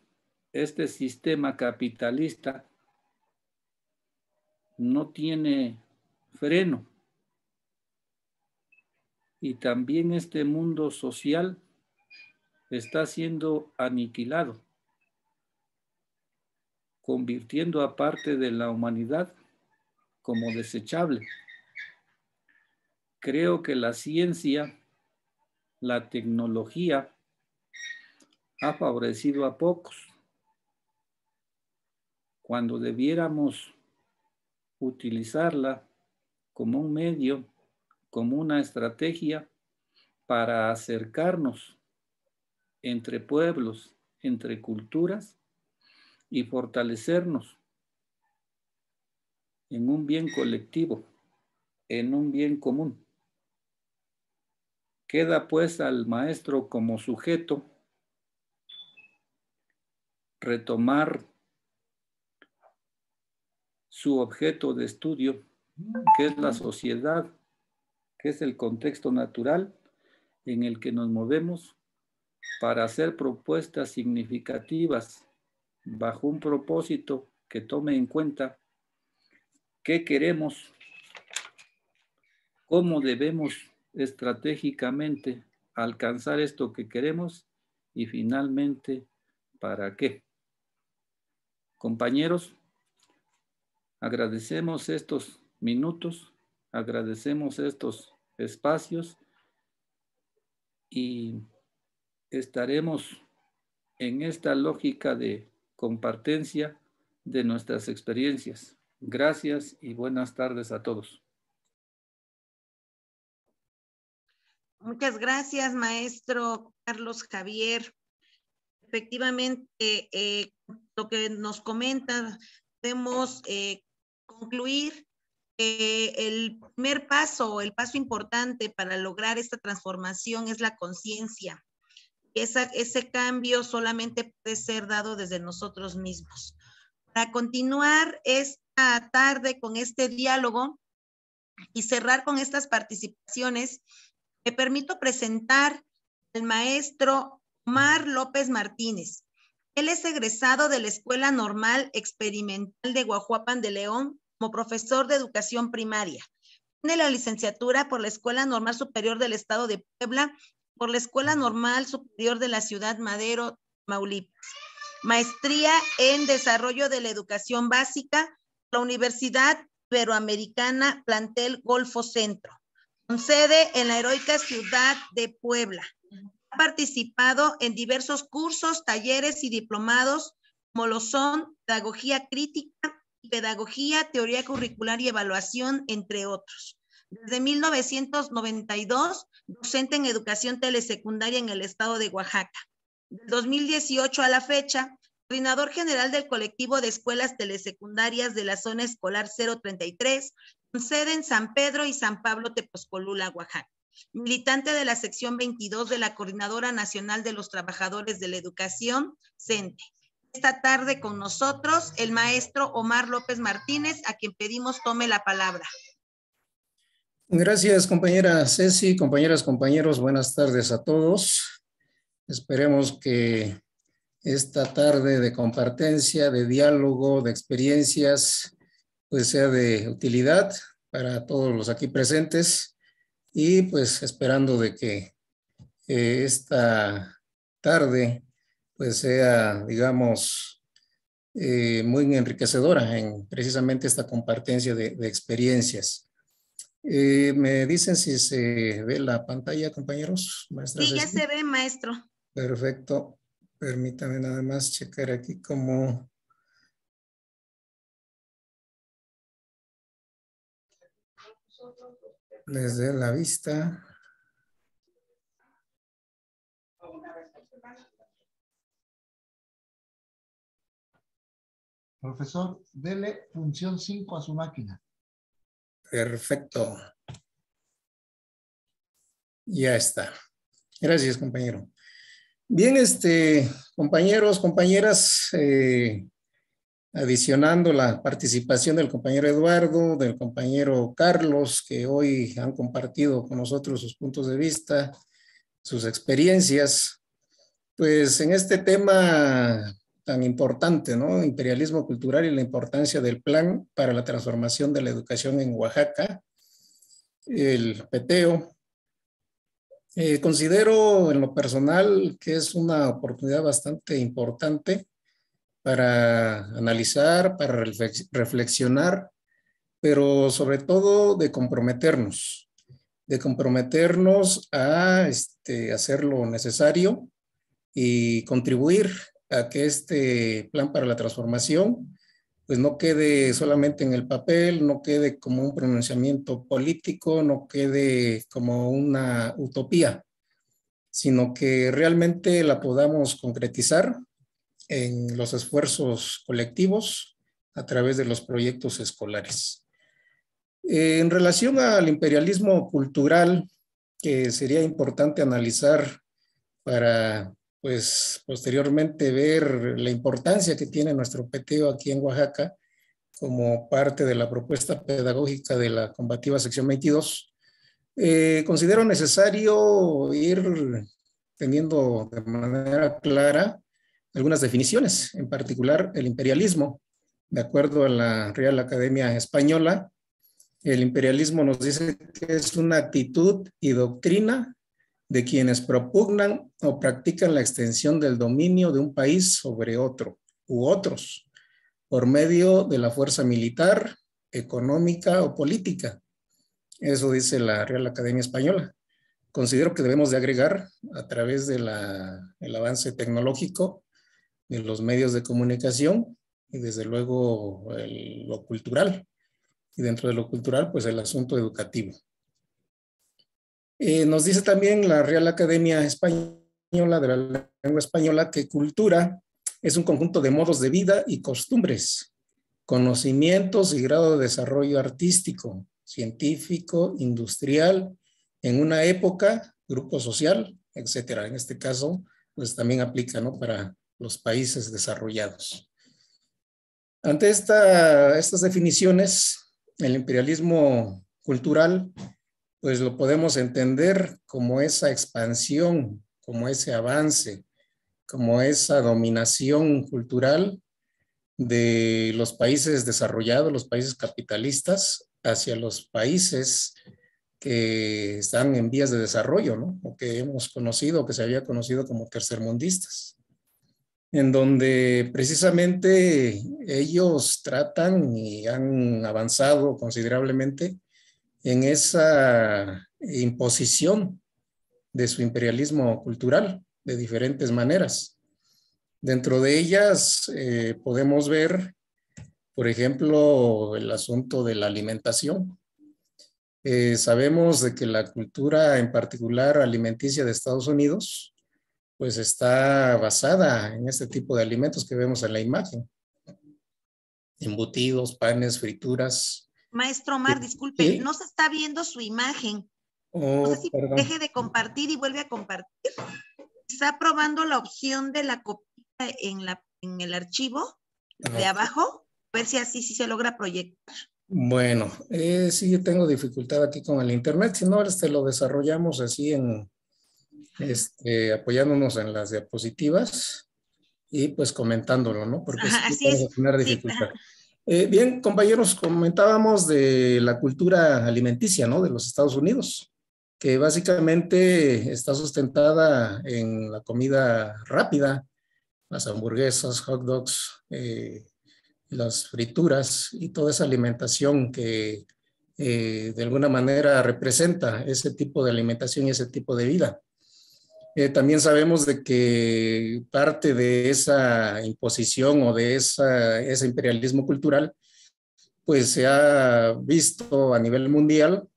este sistema capitalista no tiene freno, y también este mundo social está siendo aniquilado, convirtiendo a parte de la humanidad como desechable. Creo que la ciencia, la tecnología, ha favorecido a pocos, cuando debiéramos utilizarla como un medio, como una estrategia para acercarnos entre pueblos, entre culturas, y fortalecernos en un bien colectivo, en un bien común. Queda pues al maestro como sujeto retomar su objeto de estudio, que es la sociedad, que es el contexto natural en el que nos movemos, para hacer propuestas significativas bajo un propósito que tome en cuenta qué queremos, cómo debemos estratégicamente alcanzar esto que queremos y finalmente, ¿para qué? Compañeros, agradecemos estos minutos, agradecemos estos espacios y estaremos en esta lógica de compartencia de nuestras experiencias. Gracias y buenas tardes a todos. Muchas gracias, maestro Carlos Javier. Efectivamente, lo que nos comenta, podemos concluir el primer paso, el paso importante para lograr esta transformación es la conciencia. Ese cambio solamente puede ser dado desde nosotros mismos. Para continuar esta tarde con este diálogo y cerrar con estas participaciones, me permito presentar al maestro Omar López Martínez. Él es egresado de la Escuela Normal Experimental de Guajuapan de León como profesor de educación primaria. Tiene la licenciatura por la Escuela Normal Superior del Estado de Puebla, por la Escuela Normal Superior de la Ciudad Madero, Tamaulipas. Maestría en Desarrollo de la Educación Básica, la Universidad Iberoamericana, plantel Golfo Centro, con sede en la heroica ciudad de Puebla. Ha participado en diversos cursos, talleres y diplomados, como lo son Pedagogía Crítica, Pedagogía, Teoría Curricular y Evaluación, entre otros. Desde 1992, docente en Educación Telesecundaria en el estado de Oaxaca. Del 2018 a la fecha, coordinador general del colectivo de escuelas telesecundarias de la zona escolar 033, con sede en San Pedro y San Pablo Tepozcolula, Oaxaca. Militante de la sección 22 de la Coordinadora Nacional de los Trabajadores de la Educación, CENTE. Esta tarde con nosotros el maestro Omar López Martínez, a quien pedimos tome la palabra. Gracias, compañera Ceci, compañeras, compañeros, buenas tardes a todos. Esperemos que esta tarde de compartencia, de diálogo, de experiencias, pues sea de utilidad para todos los aquí presentes y pues esperando de que esta tarde pues sea, digamos, muy enriquecedora en precisamente esta compartencia de experiencias. ¿Me dicen si se ve la pantalla, compañeros? Maestra Sí, ya Ceci. se ve, maestro. Perfecto. Permítame nada más checar aquí cómo... les dé la vista. Profesor, dele función 5 a su máquina. Perfecto. Ya está. Gracias, compañero. Bien, compañeros, compañeras, adicionando la participación del compañero Eduardo, del compañero Carlos, que hoy han compartido con nosotros sus puntos de vista, sus experiencias, pues en este tema tan importante, ¿no? Imperialismo cultural y la importancia del plan para la transformación de la educación en Oaxaca, el PTEO. Considero en lo personal que es una oportunidad bastante importante para analizar, para reflexionar, pero sobre todo de comprometernos a hacer lo necesario y contribuir a que este plan para la transformación pues no quede solamente en el papel, no quede como un pronunciamiento político, no quede como una utopía, sino que realmente la podamos concretizar en los esfuerzos colectivos a través de los proyectos escolares. En relación al imperialismo cultural, que sería importante analizar para, pues, posteriormente ver la importancia que tiene nuestro PTEO aquí en Oaxaca como parte de la propuesta pedagógica de la combativa sección 22, considero necesario ir teniendo de manera clara algunas definiciones, en particular el imperialismo. De acuerdo a la Real Academia Española, el imperialismo nos dice que es una actitud y doctrina de quienes propugnan o practican la extensión del dominio de un país sobre otro u otros por medio de la fuerza militar, económica o política. Eso dice la Real Academia Española. Considero que debemos de agregar a través del avance tecnológico, de los medios de comunicación y desde luego lo cultural. Y dentro de lo cultural, pues el asunto educativo. Nos dice también la Real Academia Española de la Lengua Española que cultura es un conjunto de modos de vida y costumbres, conocimientos y grado de desarrollo artístico, científico, industrial, en una época, grupo social, etcétera. En este caso, pues también aplica, ¿no?, para los países desarrollados. Ante estas definiciones, el imperialismo cultural, pues lo podemos entender como esa expansión, como ese avance, como esa dominación cultural de los países desarrollados, los países capitalistas, hacia los países que están en vías de desarrollo, ¿no?, o que hemos conocido, que se había conocido como tercermundistas, en donde precisamente ellos tratan y han avanzado considerablemente en esa imposición de su imperialismo cultural de diferentes maneras. Dentro de ellas podemos ver, por ejemplo, el asunto de la alimentación. Sabemos de que la cultura, en particular alimenticia de Estados Unidos, pues está basada en este tipo de alimentos que vemos en la imagen. Embutidos, panes, frituras. Maestro Omar, disculpe, ¿Sí? no se está viendo su imagen. Oh, No sé si perdón. deje de compartir y vuelve a compartir. Está probando la opción de la copia en el archivo de abajo, a ver si así sí se logra proyectar. Bueno, sí tengo dificultad aquí con el internet, si no, lo desarrollamos así apoyándonos en las diapositivas y pues comentándolo, ¿no? Porque sí Así vamos es. a tener dificultad. Sí. Bien, compañeros, comentábamos de la cultura alimenticia, ¿no?, de los Estados Unidos, que básicamente está sustentada en la comida rápida, las hamburguesas, hot dogs, las frituras y toda esa alimentación que de alguna manera representa ese tipo de alimentación y ese tipo de vida. También sabemos de que parte de esa imposición o de ese imperialismo cultural, pues se ha visto a nivel mundial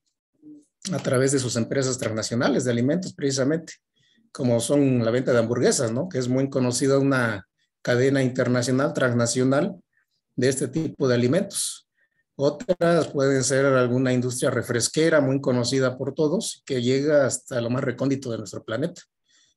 a través de sus empresas transnacionales de alimentos, precisamente, como son la venta de hamburguesas, ¿no?, que es muy conocida, una cadena internacional, transnacional, de este tipo de alimentos. Otras pueden ser alguna industria refresquera muy conocida por todos, que llega hasta lo más recóndito de nuestro planeta.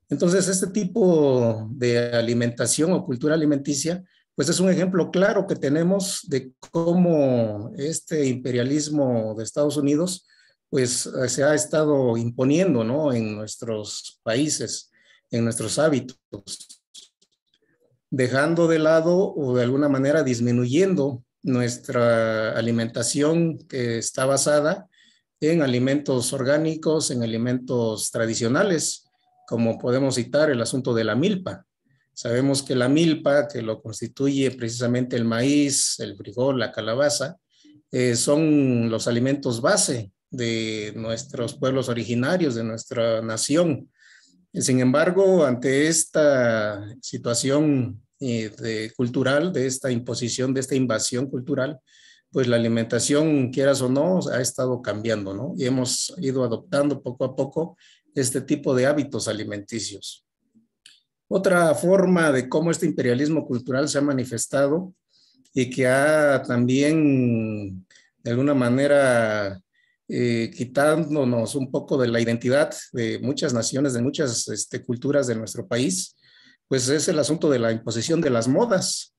Entonces, este tipo de alimentación o cultura alimenticia, pues es un ejemplo claro que tenemos de cómo este imperialismo de Estados Unidos, pues se ha estado imponiendo, ¿no?, en nuestros países, en nuestros hábitos, dejando de lado o de alguna manera disminuyendo nuestra alimentación que está basada en alimentos orgánicos, en alimentos tradicionales, como podemos citar el asunto de la milpa. Sabemos que la milpa, que lo constituye precisamente el maíz, el frijol, la calabaza, son los alimentos base de nuestros pueblos originarios, de nuestra nación. Sin embargo, ante esta situación cultural, de esta imposición, de esta invasión cultural, pues la alimentación, quieras o no, ha estado cambiando, ¿no? Y hemos ido adoptando poco a poco este tipo de hábitos alimenticios. Otra forma de cómo este imperialismo cultural se ha manifestado y que ha también, de alguna manera, quitándonos un poco de la identidad de muchas naciones, de muchas culturas de nuestro país, pues es el asunto de la imposición de las modas.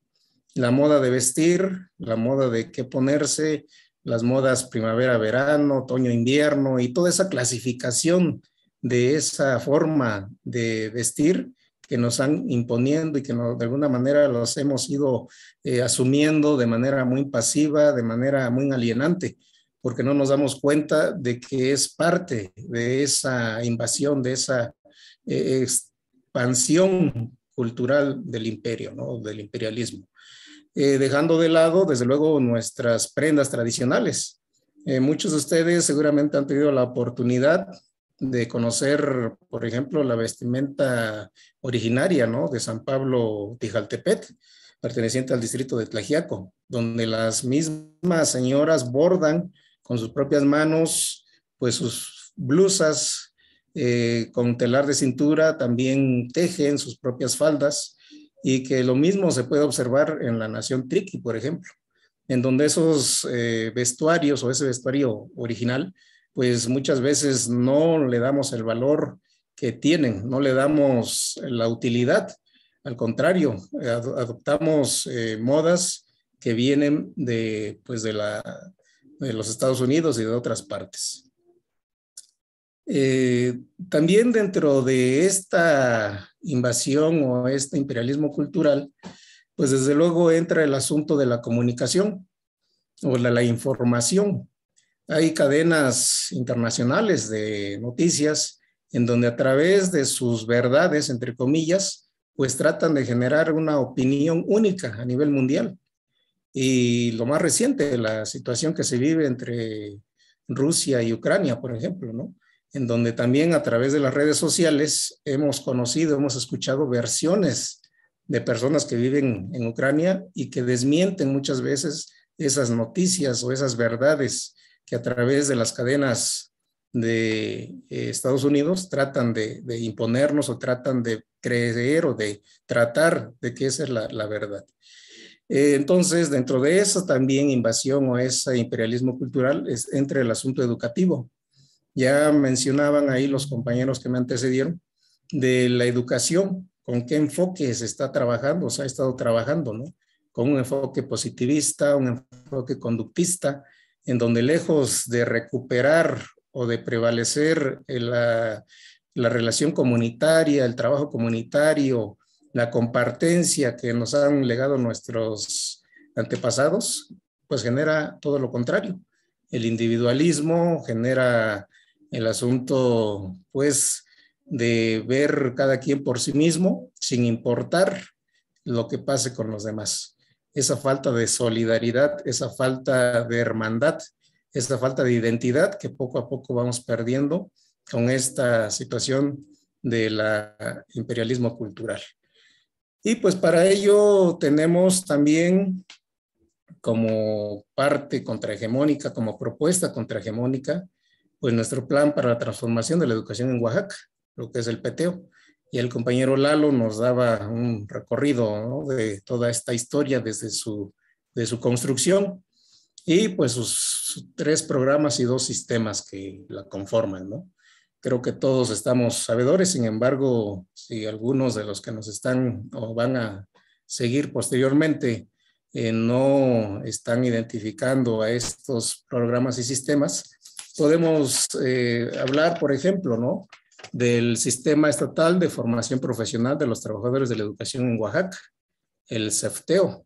La moda de vestir, la moda de qué ponerse, las modas primavera, verano, otoño, invierno y toda esa clasificación de esa forma de vestir que nos han imponiendo y que de alguna manera los hemos ido asumiendo de manera muy pasiva, de manera muy alienante, porque no nos damos cuenta de que es parte de esa invasión, de esa expansión cultural del imperio, ¿no?, del imperialismo. Dejando de lado, desde luego, nuestras prendas tradicionales. Muchos de ustedes seguramente han tenido la oportunidad de conocer, por ejemplo, la vestimenta originaria, ¿no?, de San Pablo Tijaltepec, perteneciente al distrito de Tlaxiaco, donde las mismas señoras bordan con sus propias manos, pues sus blusas con telar de cintura, también tejen sus propias faldas, y que lo mismo se puede observar en la nación Triqui, por ejemplo, en donde esos vestuarios o ese vestuario original, pues muchas veces no le damos el valor que tienen, no le damos la utilidad, al contrario, adoptamos modas que vienen de, pues de los Estados Unidos y de otras partes. También dentro de esta invasión o este imperialismo cultural, pues desde luego entra el asunto de la comunicación o la información. Hay cadenas internacionales de noticias en donde a través de sus verdades, entre comillas, pues tratan de generar una opinión única a nivel mundial. Y lo más reciente, la situación que se vive entre Rusia y Ucrania, por ejemplo, ¿no? En donde también a través de las redes sociales hemos conocido, hemos escuchado versiones de personas que viven en Ucrania y que desmienten muchas veces esas noticias o esas verdades que a través de las cadenas de Estados Unidos tratan de imponernos o tratan de creer o de tratar de que esa es la verdad. Entonces, dentro de esa también invasión o ese imperialismo cultural entra el asunto educativo. Ya mencionaban ahí los compañeros que me antecedieron de la educación, con qué enfoque se está trabajando, se ha estado trabajando, ¿no? Con un enfoque positivista, un enfoque conductista, en donde lejos de recuperar o de prevalecer la relación comunitaria, el trabajo comunitario, la compartencia que nos han legado nuestros antepasados, pues genera todo lo contrario. El individualismo genera el asunto, pues, de ver cada quien por sí mismo, sin importar lo que pase con los demás. Esa falta de solidaridad, esa falta de hermandad, esa falta de identidad que poco a poco vamos perdiendo con esta situación del imperialismo cultural. Y pues para ello tenemos también como parte contrahegemónica, como propuesta contrahegemónica, pues nuestro plan para la transformación de la educación en Oaxaca, lo que es el PTEO. Y el compañero Lalo nos daba un recorrido, ¿no?, de toda esta historia desde su construcción y pues sus 3 programas y 2 sistemas que la conforman, ¿no? Creo que todos estamos sabedores, sin embargo, si algunos de los que nos están o van a seguir posteriormente no están identificando a estos programas y sistemas, podemos hablar, por ejemplo, ¿no?, del Sistema Estatal de Formación Profesional de los Trabajadores de la Educación en Oaxaca, el CEFTEO,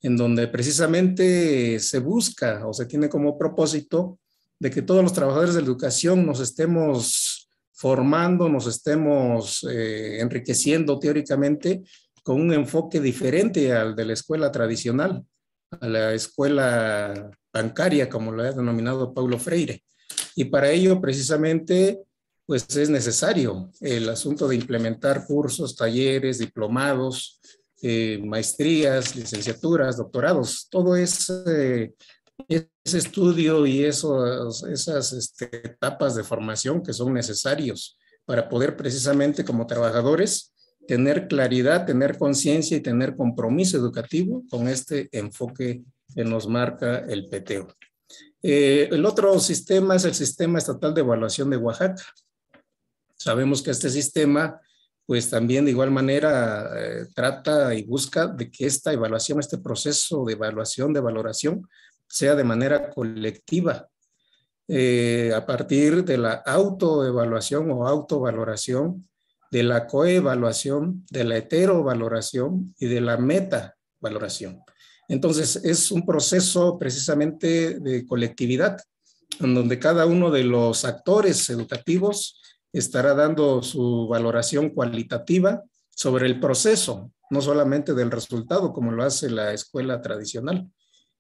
en donde precisamente se busca o se tiene como propósito de que todos los trabajadores de la educación nos estemos formando, nos estemos enriqueciendo teóricamente con un enfoque diferente al de la escuela tradicional, a la escuela bancaria, como lo ha denominado Paulo Freire. Y para ello, precisamente, pues es necesario el asunto de implementar cursos, talleres, diplomados, maestrías, licenciaturas, doctorados, todo ese estudio y esas etapas de formación que son necesarios para poder precisamente como trabajadores tener claridad, tener conciencia y tener compromiso educativo con este enfoque que nos marca el PTEO. El otro sistema es el Sistema Estatal de Evaluación de Oaxaca. Sabemos que este sistema, pues también de igual manera trata y busca de que esta evaluación, este proceso de evaluación, de valoración, sea de manera colectiva, a partir de la autoevaluación o autovaloración, de la coevaluación, de la heterovaloración y de la metavaloración. Entonces, es un proceso precisamente de colectividad, en donde cada uno de los actores educativos estará dando su valoración cualitativa sobre el proceso, no solamente del resultado, como lo hace la escuela tradicional,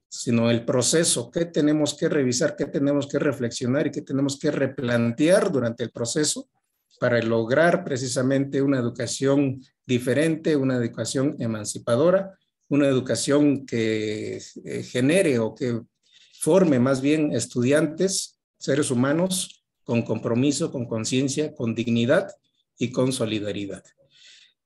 sino el proceso, qué tenemos que revisar, qué tenemos que reflexionar y qué tenemos que replantear durante el proceso para lograr precisamente una educación diferente, una educación emancipadora, una educación que genere o que forme más bien estudiantes, seres humanos, con compromiso, con conciencia, con dignidad y con solidaridad.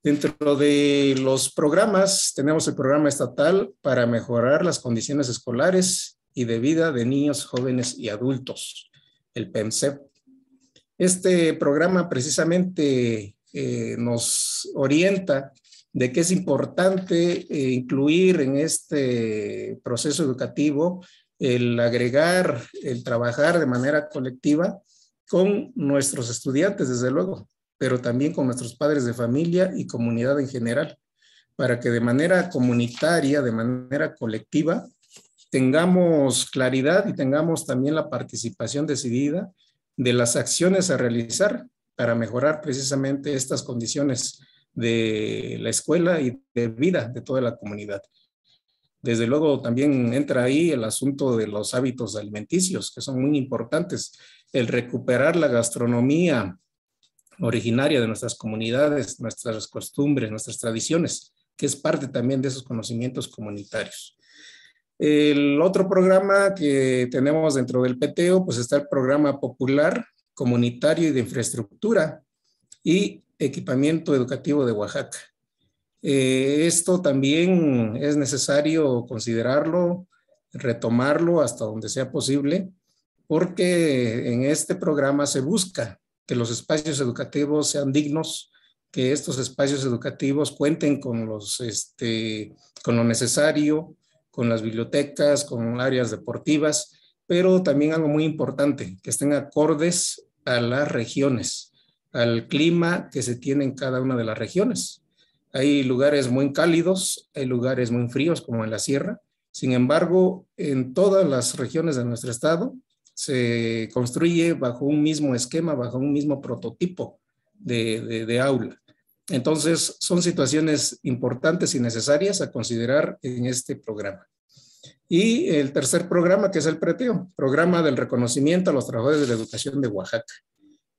Dentro de los programas, tenemos el programa estatal para mejorar las condiciones escolares y de vida de niños, jóvenes y adultos, el PEMCEP. Este programa precisamente nos orienta de que es importante incluir en este proceso educativo el agregar, el trabajar de manera colectiva con nuestros estudiantes, desde luego, pero también con nuestros padres de familia y comunidad en general, para que de manera comunitaria, de manera colectiva, tengamos claridad y tengamos también la participación decidida de las acciones a realizar para mejorar precisamente estas condiciones de la escuela y de vida de toda la comunidad. Desde luego también entra ahí el asunto de los hábitos alimenticios, que son muy importantes. El recuperar la gastronomía originaria de nuestras comunidades, nuestras costumbres, nuestras tradiciones, que es parte también de esos conocimientos comunitarios. El otro programa que tenemos dentro del PTO, pues está el programa popular, comunitario y de infraestructura y equipamiento educativo de Oaxaca. Esto también es necesario considerarlo, retomarlo hasta donde sea posible, porque en este programa se busca que los espacios educativos sean dignos, que estos espacios educativos cuenten con lo necesario, con las bibliotecas, con áreas deportivas, pero también algo muy importante, que estén acordes a las regiones, al clima que se tiene en cada una de las regiones. Hay lugares muy cálidos, hay lugares muy fríos, como en la sierra. Sin embargo, en todas las regiones de nuestro estado se construye bajo un mismo esquema, bajo un mismo prototipo de aula. Entonces, son situaciones importantes y necesarias a considerar en este programa. Y el tercer programa, que es el PRETEO, Programa del Reconocimiento a los Trabajadores de la Educación de Oaxaca.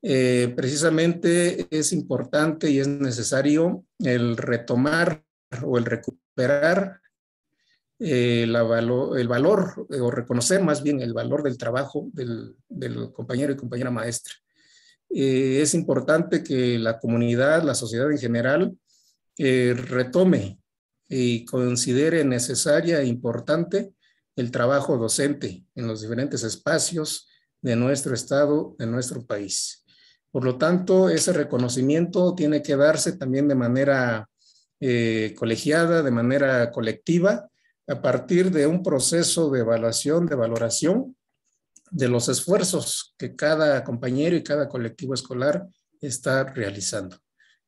Precisamente es importante y es necesario el retomar o el recuperar el valor, o reconocer más bien el valor del trabajo del compañero y compañera maestra. Es importante que la comunidad, la sociedad en general, retome y considere necesaria e importante el trabajo docente en los diferentes espacios de nuestro estado, de nuestro país. Por lo tanto, ese reconocimiento tiene que darse también de manera colegiada, de manera colectiva, a partir de un proceso de evaluación, de valoración de los esfuerzos que cada compañero y cada colectivo escolar está realizando.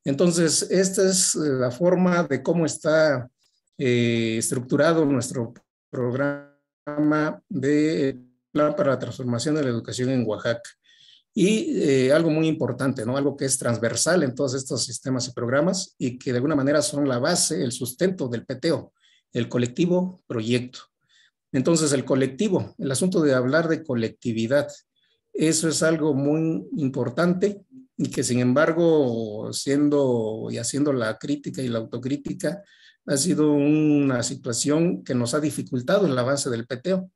Entonces, esta es la forma de cómo está estructurado nuestro programa de Plan para la Transformación de la Educación en Oaxaca. Y algo muy importante, ¿no? Algo que es transversal en todos estos sistemas y programas y que de alguna manera son la base, el sustento del PTO, el colectivo proyecto. Entonces, el colectivo, el asunto de hablar de colectividad, eso es algo muy importante y que sin embargo, haciendo la crítica y la autocrítica, ha sido una situación que nos ha dificultado el avance del PTO,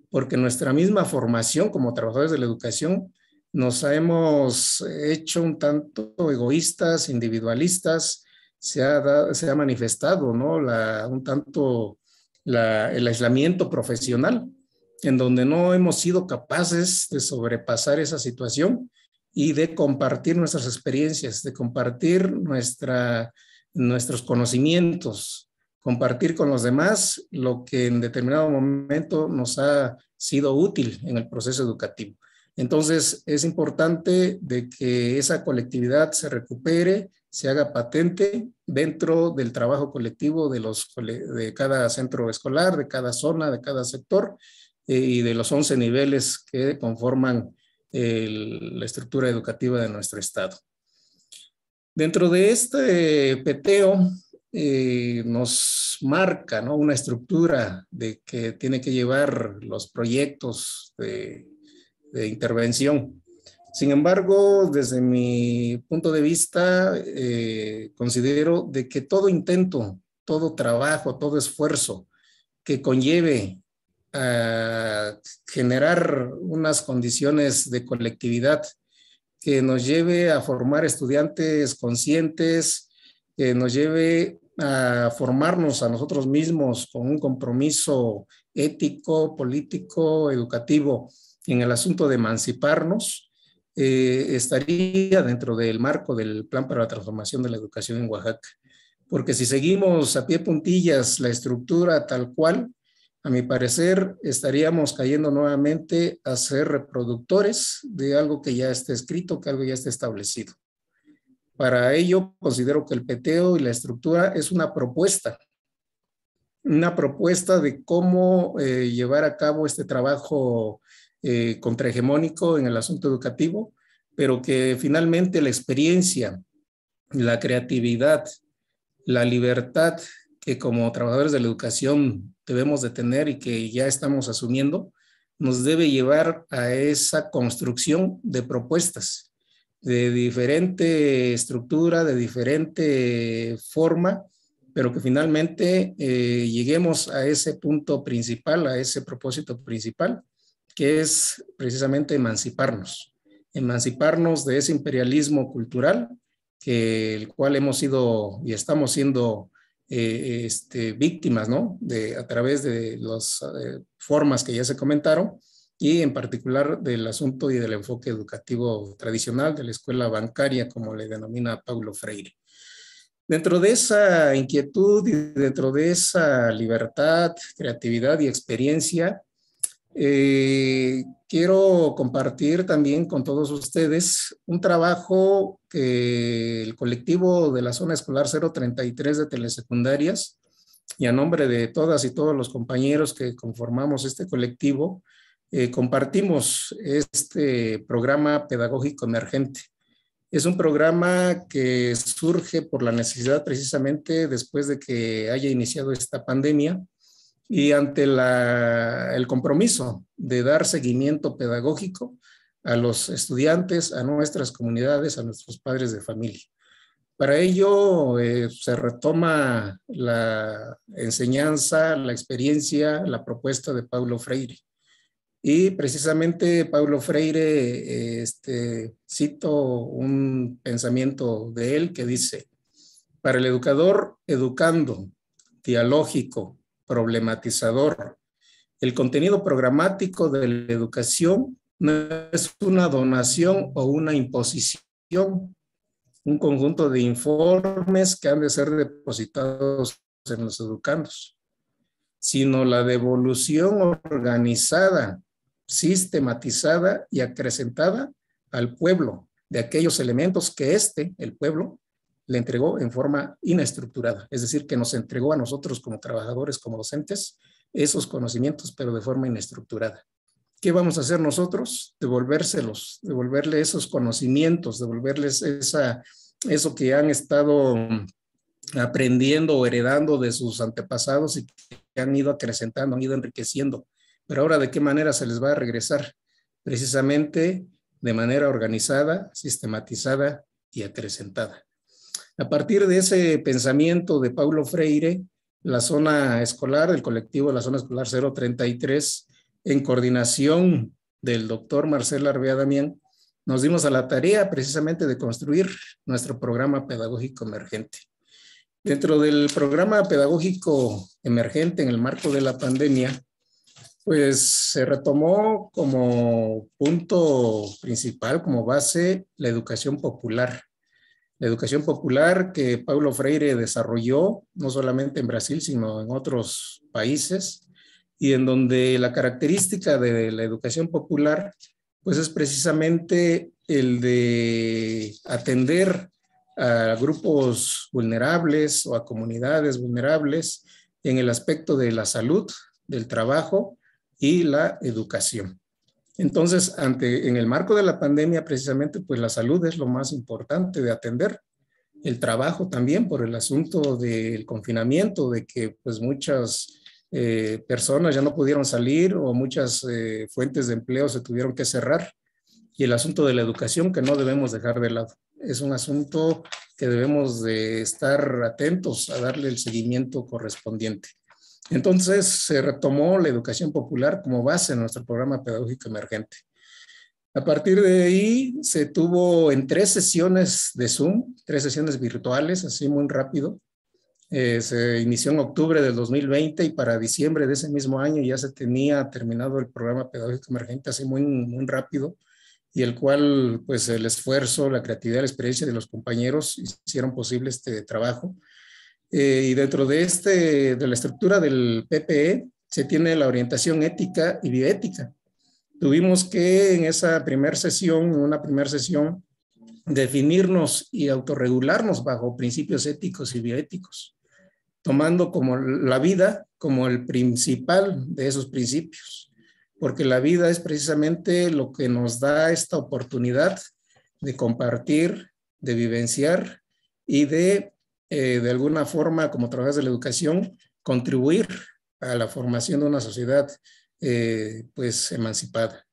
porque nuestra misma formación como trabajadores de la educación nos hemos hecho un tanto egoístas, individualistas, se ha manifestado, ¿no? Un tanto el aislamiento profesional, en donde no hemos sido capaces de sobrepasar esa situación y de compartir nuestras experiencias, de compartir nuestros conocimientos, compartir con los demás lo que en determinado momento nos ha sido útil en el proceso educativo. Entonces, es importante de que esa colectividad se recupere, se haga patente dentro del trabajo colectivo de cada centro escolar, de cada zona, de cada sector y de los 11 niveles que conforman la estructura educativa de nuestro estado. Dentro de este PTO nos marca, ¿no?, una estructura de que tiene que llevar los proyectos de intervención. Sin embargo, desde mi punto de vista, considero de que todo intento, todo trabajo, todo esfuerzo que conlleve a generar unas condiciones de colectividad que nos lleve a formar estudiantes conscientes, que nos lleve a formarnos a nosotros mismos con un compromiso ético, político, educativo en el asunto de emanciparnos, estaría dentro del marco del Plan para la Transformación de la Educación en Oaxaca. Porque si seguimos a pie puntillas la estructura tal cual, a mi parecer estaríamos cayendo nuevamente a ser reproductores de algo que ya esté escrito, que algo ya esté establecido. Para ello, considero que el peteo y la estructura es una propuesta de cómo llevar a cabo este trabajo contrahegemónico en el asunto educativo, pero que finalmente la experiencia, la creatividad, la libertad que como trabajadores de la educación debemos de tener y que ya estamos asumiendo, nos debe llevar a esa construcción de propuestas de diferente estructura, de diferente forma, pero que finalmente lleguemos a ese punto principal, a ese propósito principal, que es precisamente emanciparnos de ese imperialismo cultural, el cual hemos sido y estamos siendo víctimas, ¿no? A través de las formas que ya se comentaron, y en particular del asunto y del enfoque educativo tradicional de la escuela bancaria, como le denomina Paulo Freire. Dentro de esa inquietud y dentro de esa libertad, creatividad y experiencia, quiero compartir también con todos ustedes un trabajo que el colectivo de la zona escolar 033 de telesecundarias, y a nombre de todas y todos los compañeros que conformamos este colectivo, compartimos este programa pedagógico emergente. Es un programa que surge por la necesidad precisamente después de que haya iniciado esta pandemia y ante el compromiso de dar seguimiento pedagógico a los estudiantes, a nuestras comunidades, a nuestros padres de familia. Para ello se retoma la enseñanza, la experiencia, la propuesta de Paulo Freire. Y precisamente Paulo Freire, cito un pensamiento de él que dice: para el educador educando, dialógico, problematizador, el contenido programático de la educación no es una donación o una imposición, un conjunto de informes que han de ser depositados en los educandos, sino la devolución organizada, sistematizada y acrecentada al pueblo de aquellos elementos que el pueblo, le entregó en forma inestructurada. Es decir, que nos entregó a nosotros como trabajadores, como docentes, esos conocimientos, pero de forma inestructurada. ¿Qué vamos a hacer nosotros? Devolvérselos, devolverle esos conocimientos, devolverles eso que han estado aprendiendo o heredando de sus antepasados y que han ido acrecentando, han ido enriqueciendo. Pero ahora, ¿de qué manera se les va a regresar? Precisamente de manera organizada, sistematizada y acrecentada. A partir de ese pensamiento de Paulo Freire, la zona escolar, el colectivo de la zona escolar 033, en coordinación del doctor Marcelo Arbea Damián, nos dimos a la tarea precisamente de construir nuestro programa pedagógico emergente. Dentro del programa pedagógico emergente en el marco de la pandemia, pues se retomó como punto principal, como base, la educación popular. La educación popular que Paulo Freire desarrolló, no solamente en Brasil, sino en otros países, y en donde la característica de la educación popular, pues es precisamente el de atender a grupos vulnerables o a comunidades vulnerables en el aspecto de la salud, del trabajo y la educación. Entonces, en el marco de la pandemia, precisamente, pues la salud es lo más importante de atender. El trabajo también, por el asunto del confinamiento, de que pues muchas personas ya no pudieron salir o muchas fuentes de empleo se tuvieron que cerrar. Y el asunto de la educación, que no debemos dejar de lado. Es un asunto que debemos de estar atentos a darle el seguimiento correspondiente. Entonces se retomó la educación popular como base en nuestro programa pedagógico emergente. A partir de ahí se tuvo en 3 sesiones de Zoom, 3 sesiones virtuales, así muy rápido. Se inició en octubre del 2020 y para diciembre de ese mismo año ya se tenía terminado el programa pedagógico emergente, así muy rápido. y el cual pues el esfuerzo, la creatividad, la experiencia de los compañeros hicieron posible este trabajo. Y dentro de la estructura del PPE se tiene la orientación ética y bioética. Tuvimos que en esa primera sesión, definirnos y autorregularnos bajo principios éticos y bioéticos, tomando como la vida como el principal de esos principios, porque la vida es precisamente lo que nos da esta oportunidad de compartir, de vivenciar y de alguna forma, como trabajadores de la educación, contribuir a la formación de una sociedad pues emancipada.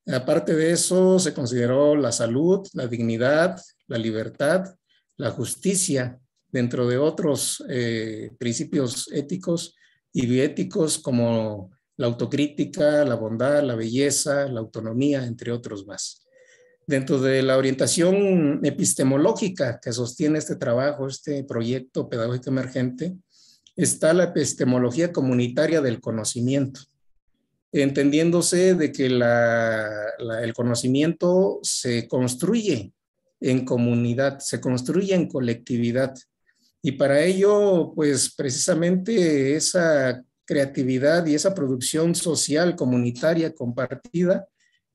Aparte de eso, se consideró la salud, la dignidad, la libertad, la justicia, dentro de otros principios éticos y bioéticos como la autocrítica, la bondad, la belleza, la autonomía, entre otros más. Dentro de la orientación epistemológica que sostiene este trabajo, este proyecto pedagógico emergente, está la epistemología comunitaria del conocimiento, entendiéndose de que el conocimiento se construye en comunidad, se construye en colectividad. Y para ello, pues precisamente esa creatividad y esa producción social, comunitaria, compartida,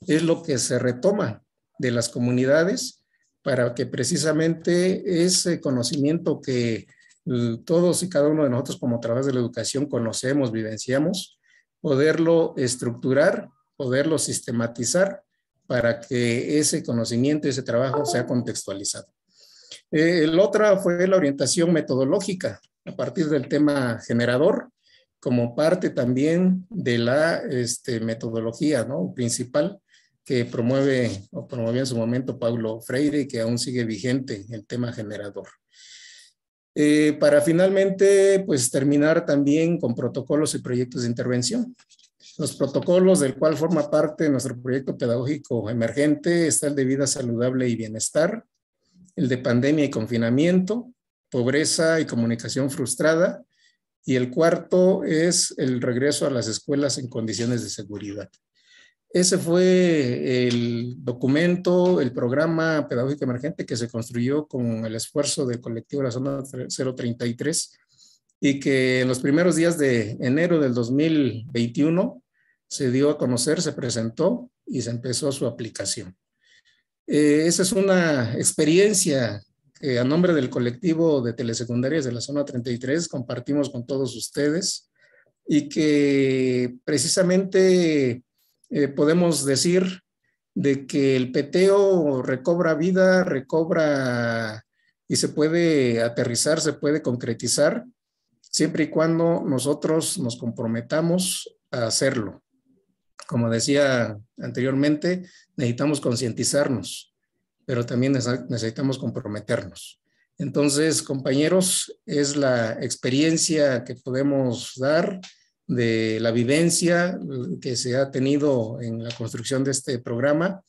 es lo que se retoma de las comunidades para que precisamente ese conocimiento que todos y cada uno de nosotros como trabajadores de la educación conocemos, vivenciamos, poderlo estructurar, poderlo sistematizar para que ese conocimiento, ese trabajo sea contextualizado. El otro fue la orientación metodológica a partir del tema generador, como parte también de la metodología, ¿no?, principal que promueve o promovió en su momento Paulo Freire y que aún sigue vigente el tema generador. Para finalmente, pues terminar también con protocolos y proyectos de intervención. Los protocolos del cual forma parte de nuestro proyecto pedagógico emergente está el de vida saludable y bienestar, el de pandemia y confinamiento, pobreza y comunicación frustrada, y el cuarto es el regreso a las escuelas en condiciones de seguridad. Ese fue el documento, el programa pedagógico emergente que se construyó con el esfuerzo del colectivo de la Zona 033 y que en los primeros días de enero del 2021 se dio a conocer, se presentó y se empezó su aplicación. Esa es una experiencia que a nombre del colectivo de telesecundarias de la Zona 33 compartimos con todos ustedes y que precisamente podemos decir de que el peteo recobra vida, recobra y se puede aterrizar, se puede concretizar, siempre y cuando nosotros nos comprometamos a hacerlo. Como decía anteriormente, necesitamos concientizarnos, pero también necesitamos comprometernos. Entonces, compañeros, es la experiencia que podemos dar de la vivencia que se ha tenido en la construcción de este programa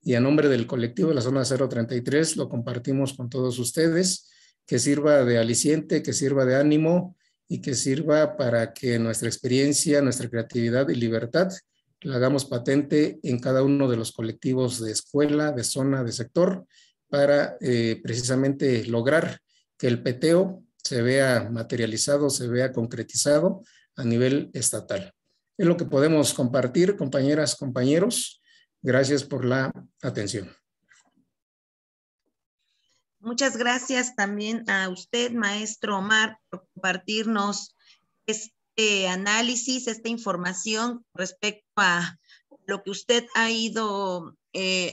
y a nombre del colectivo de la Zona 033 lo compartimos con todos ustedes, que sirva de aliciente, que sirva de ánimo y que sirva para que nuestra experiencia, nuestra creatividad y libertad la hagamos patente en cada uno de los colectivos de escuela, de zona, de sector, para precisamente lograr que el peteo se vea materializado, se vea concretizado a nivel estatal. Es lo que podemos compartir, compañeras, compañeros. Gracias por la atención. Muchas gracias también a usted, maestro Omar, por compartirnos este análisis, esta información respecto a lo que usted ha ido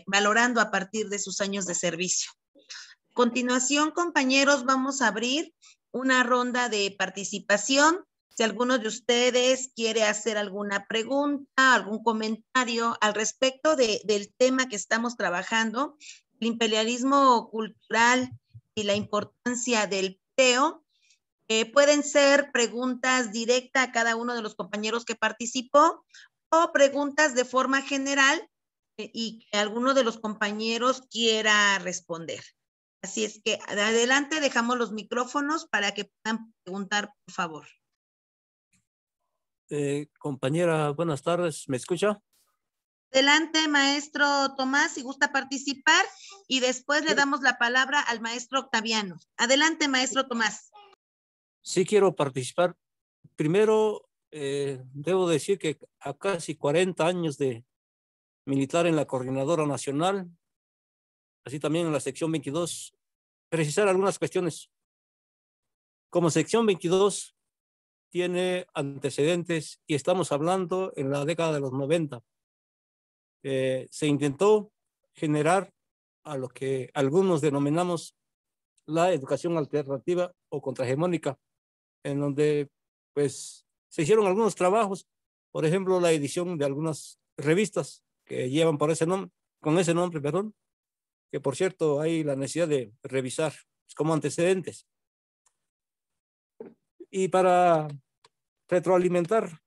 valorando a partir de sus años de servicio. A continuación, compañeros, vamos a abrir una ronda de participación. Si alguno de ustedes quiere hacer alguna pregunta, algún comentario al respecto del tema que estamos trabajando, el imperialismo cultural y la importancia del peteo, pueden ser preguntas directas a cada uno de los compañeros que participó o preguntas de forma general y que alguno de los compañeros quiera responder. Así es que adelante, dejamos los micrófonos para que puedan preguntar, por favor. Compañera, buenas tardes. ¿Me escucha? Adelante, maestro Tomás, si gusta participar, y después le damos la palabra al maestro Octaviano. Adelante, maestro Tomás. Sí quiero participar. Primero, debo decir que a casi 40 años de militar en la Coordinadora Nacional, así también en la sección 22, precisar algunas cuestiones. Como sección 22 tiene antecedentes y estamos hablando en la década de los 90. Se intentó generar a lo que algunos denominamos la educación alternativa o contrahegemónica, en donde pues se hicieron algunos trabajos, por ejemplo, la edición de algunas revistas que llevan por ese nombre, con ese nombre, perdón, que por cierto hay la necesidad de revisar como antecedentes. Y para retroalimentar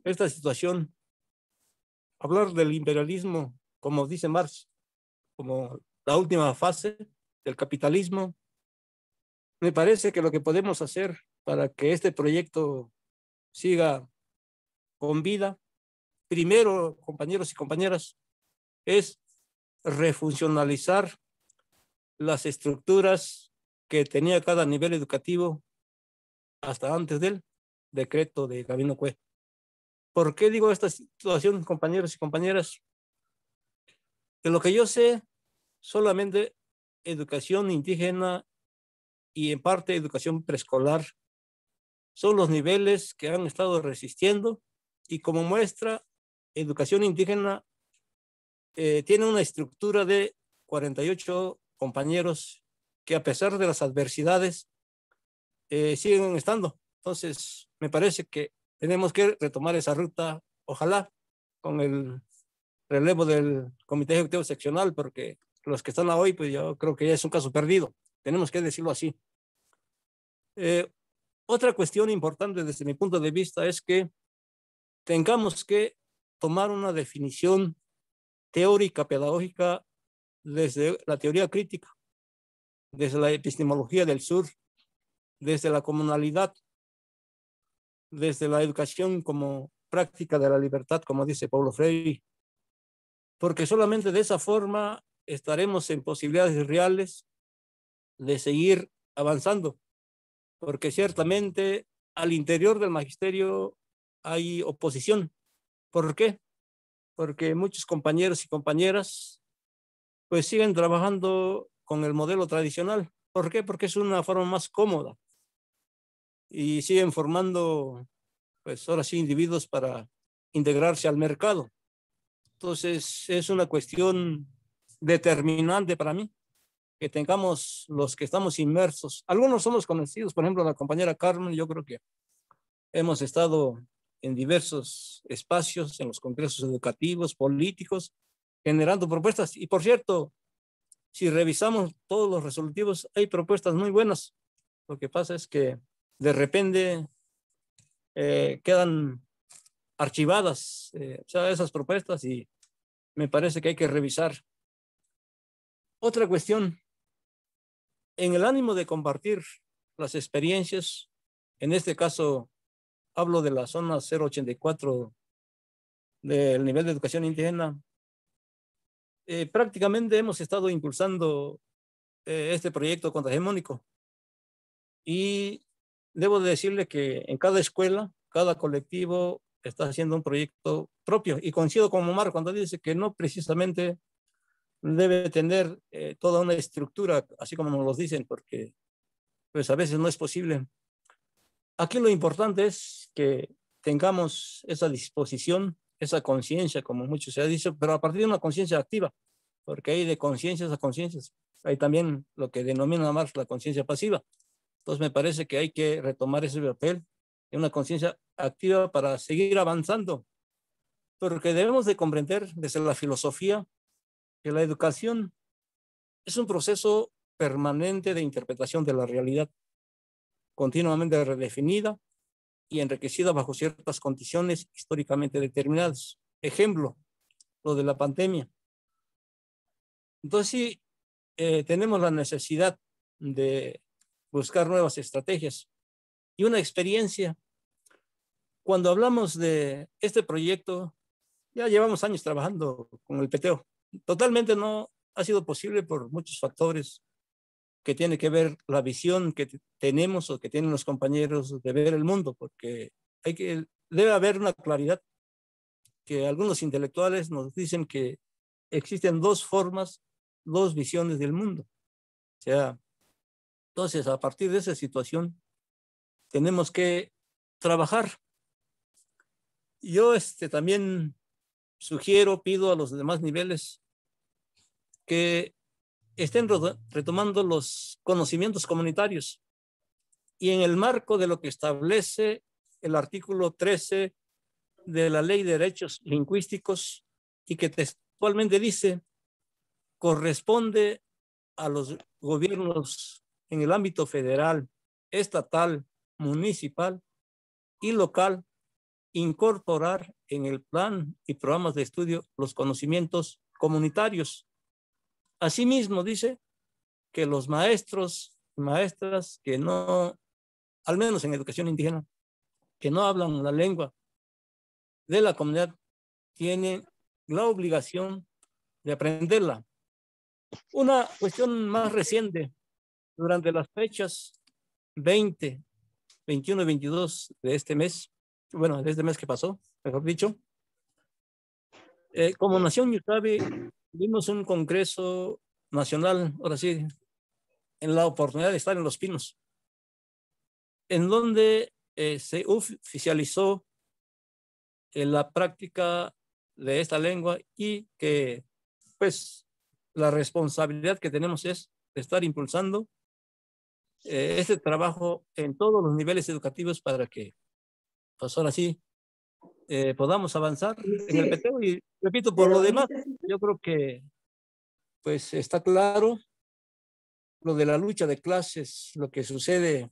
esta situación, hablar del imperialismo, como dice Marx, como la última fase del capitalismo, me parece que lo que podemos hacer para que este proyecto siga con vida, primero, compañeros y compañeras, es refuncionalizar las estructuras que tenía cada nivel educativo hasta antes del decreto de Gabino Cue. ¿Por qué digo esta situación, compañeros y compañeras? De lo que yo sé, solamente educación indígena y en parte educación preescolar son los niveles que han estado resistiendo, y como muestra, educación indígena tiene una estructura de 48 compañeros que a pesar de las adversidades siguen estando. Entonces, me parece que tenemos que retomar esa ruta, ojalá con el relevo del Comité Ejecutivo Seccional, porque los que están hoy, pues yo creo que ya es un caso perdido. Tenemos que decirlo así. Otra cuestión importante desde mi punto de vista es que tengamos que tomar una definición teórica, pedagógica, desde la teoría crítica, desde la epistemología del sur, desde la comunalidad, desde la educación como práctica de la libertad, como dice Paulo Freire, porque solamente de esa forma estaremos en posibilidades reales de seguir avanzando, porque ciertamente al interior del magisterio hay oposición. ¿Por qué? Porque muchos compañeros y compañeras pues siguen trabajando con el modelo tradicional. ¿Por qué? Porque es una forma más cómoda y siguen formando pues ahora sí individuos para integrarse al mercado. Entonces es una cuestión determinante para mí que tengamos los que estamos inmersos. Algunos somos conocidos, por ejemplo, la compañera Carmen, yo creo que hemos estado en diversos espacios, en los congresos educativos, políticos, generando propuestas. Y por cierto, si revisamos todos los resolutivos, hay propuestas muy buenas. Lo que pasa es que de repente quedan archivadas esas propuestas, y me parece que hay que revisar. Otra cuestión, en el ánimo de compartir las experiencias, en este caso hablo de la zona 084 del nivel de educación indígena, prácticamente hemos estado impulsando este proyecto contrahegemónico, y debo decirle que en cada escuela, cada colectivo está haciendo un proyecto propio, y coincido con Omar cuando dice que no precisamente debe tener toda una estructura, así como nos lo dicen, porque pues a veces no es posible. Aquí lo importante es que tengamos esa disposición, esa conciencia, como mucho se ha dicho, pero a partir de una conciencia activa, porque hay de conciencias a conciencias. Hay también lo que denomina Marx la conciencia pasiva. Entonces me parece que hay que retomar ese papel de una conciencia activa para seguir avanzando, porque debemos de comprender desde la filosofía que la educación es un proceso permanente de interpretación de la realidad, continuamente redefinida y enriquecida bajo ciertas condiciones históricamente determinadas. Ejemplo, lo de la pandemia. Entonces sí, tenemos la necesidad de buscar nuevas estrategias y una experiencia. Cuando hablamos de este proyecto, Ya llevamos años trabajando con el peteo. Totalmente no ha sido posible por muchos factores que tiene que ver la visión que tenemos o que tienen los compañeros de ver el mundo, porque debe haber una claridad que algunos intelectuales nos dicen que existen dos formas, dos visiones del mundo. O sea, entonces a partir de esa situación tenemos que trabajar. Yo también sugiero, pido a los demás niveles que estén retomando los conocimientos comunitarios y en el marco de lo que establece el artículo 13 de la Ley de Derechos Lingüísticos y que textualmente dice, corresponde a los gobiernos en el ámbito federal, estatal, municipal y local incorporar en el plan y programas de estudio los conocimientos comunitarios. Asimismo, dice que los maestros y maestras que no, al menos en educación indígena, que no hablan la lengua de la comunidad, tienen la obligación de aprenderla. Una cuestión más reciente, durante las fechas 20, 21 y 22 de este mes, bueno, de este mes que pasó, mejor dicho, como Nación Yucabi, tuvimos un congreso nacional, ahora sí, en la oportunidad de estar en Los Pinos, en donde se oficializó la práctica de esta lengua y que, pues, la responsabilidad que tenemos es estar impulsando este trabajo en todos los niveles educativos para que, pues ahora sí, podamos avanzar en el peteo. Y repito, por lo demás, yo creo que pues está claro lo de la lucha de clases, lo que sucede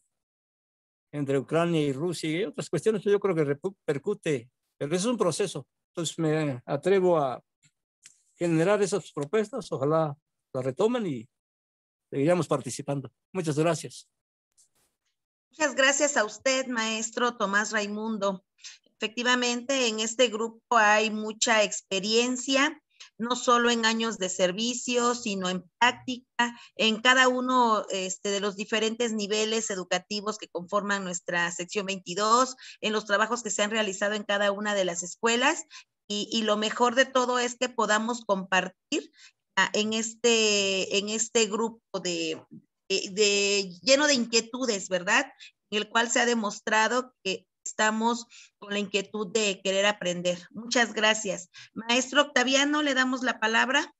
entre Ucrania y Rusia y otras cuestiones, yo creo que repercute, pero es un proceso. Entonces me atrevo a generar esas propuestas, ojalá las retomen y seguiremos participando. Muchas gracias. Muchas gracias a usted, maestro Tomás Raimundo. Efectivamente, en este grupo hay mucha experiencia, no solo en años de servicio, sino en práctica, en cada uno de los diferentes niveles educativos que conforman nuestra sección 22, en los trabajos que se han realizado en cada una de las escuelas. Y lo mejor de todo es que podamos compartir en este grupo lleno de inquietudes, ¿verdad? En el cual se ha demostrado que estamos con la inquietud de querer aprender. Muchas gracias. Maestro Octaviano, le damos la palabra.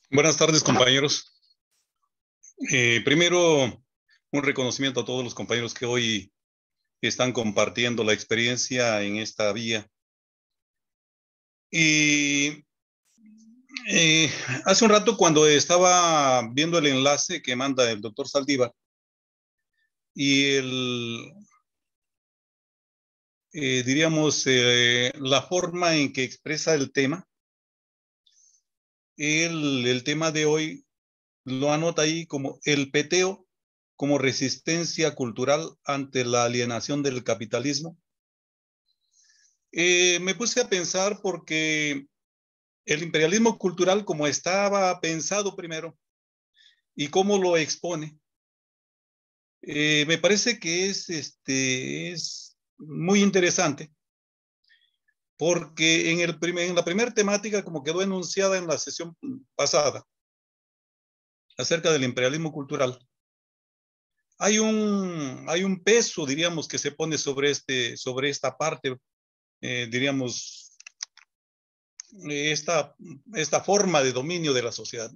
Buenas tardes, compañeros. Primero, un reconocimiento a todos los compañeros que hoy están compartiendo la experiencia en esta vía. Y hace un rato, cuando estaba viendo el enlace que manda el doctor Saldívar y diríamos, la forma en que expresa el tema, el tema de hoy lo anota ahí como el peteo como resistencia cultural ante la alienación del capitalismo. Me puse a pensar porque el imperialismo cultural, como estaba pensado primero y cómo lo expone, me parece que es muy interesante, porque en la primera temática, como quedó enunciada en la sesión pasada, acerca del imperialismo cultural, hay un peso, diríamos, que se pone sobre esta parte, diríamos, esta forma de dominio de la sociedad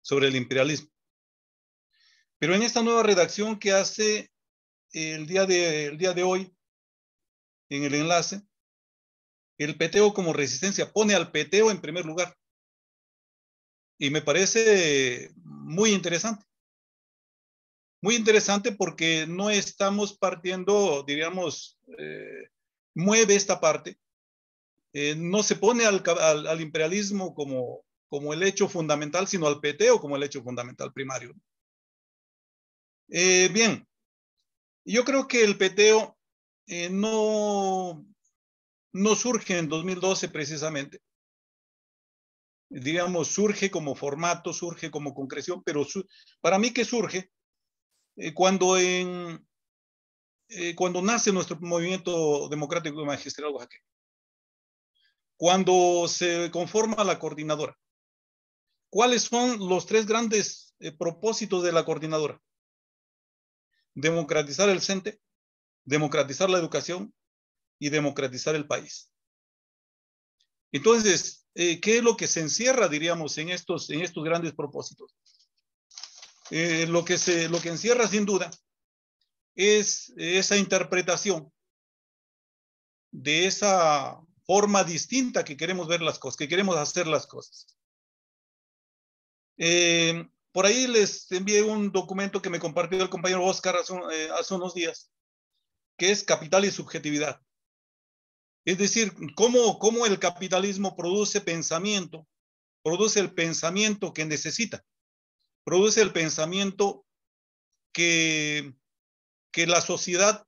sobre el imperialismo. Pero en esta nueva redacción que hace el día de hoy, en el enlace, el peteo como resistencia, pone al peteo en primer lugar. Y me parece muy interesante. Muy interesante porque no estamos partiendo, diríamos, mueve esta parte. No se pone al imperialismo como el hecho fundamental, sino al peteo como el hecho fundamental primario. Bien, yo creo que el peteo no no surge en 2012 precisamente. Digamos, surge como formato, surge como concreción, pero para mí que surge cuando nace nuestro movimiento democrático magistral oaxaqueño, cuando se conforma la coordinadora. ¿Cuáles son los tres grandes propósitos de la coordinadora? Democratizar el CENTE, democratizar la educación y democratizar el país. Entonces, ¿qué es lo que se encierra, diríamos, en estos grandes propósitos? Lo que encierra sin duda es esa interpretación de esa forma distinta que queremos ver las cosas, que queremos hacer las cosas. Por ahí les envié un documento que me compartió el compañero Oscar hace unos días, que es Capital y Subjetividad. Es decir, cómo el capitalismo produce pensamiento, produce el pensamiento que necesita, produce el pensamiento que la sociedad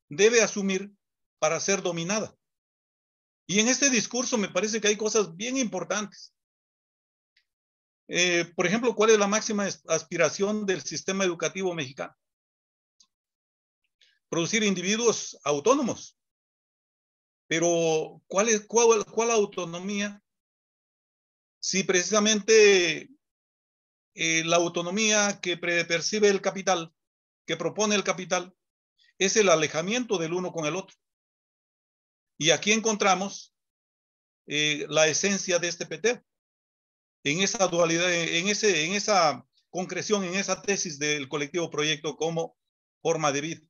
debe asumir para ser dominada. Y en este discurso me parece que hay cosas bien importantes. Por ejemplo, ¿cuál es la máxima aspiración del sistema educativo mexicano? Producir individuos autónomos. Pero ¿cuál autonomía? Si precisamente la autonomía que percibe el capital, que propone el capital, es el alejamiento del uno con el otro. Y aquí encontramos la esencia de este peteo, en esa dualidad, en esa concreción, en esa tesis del colectivo proyecto como forma de vida.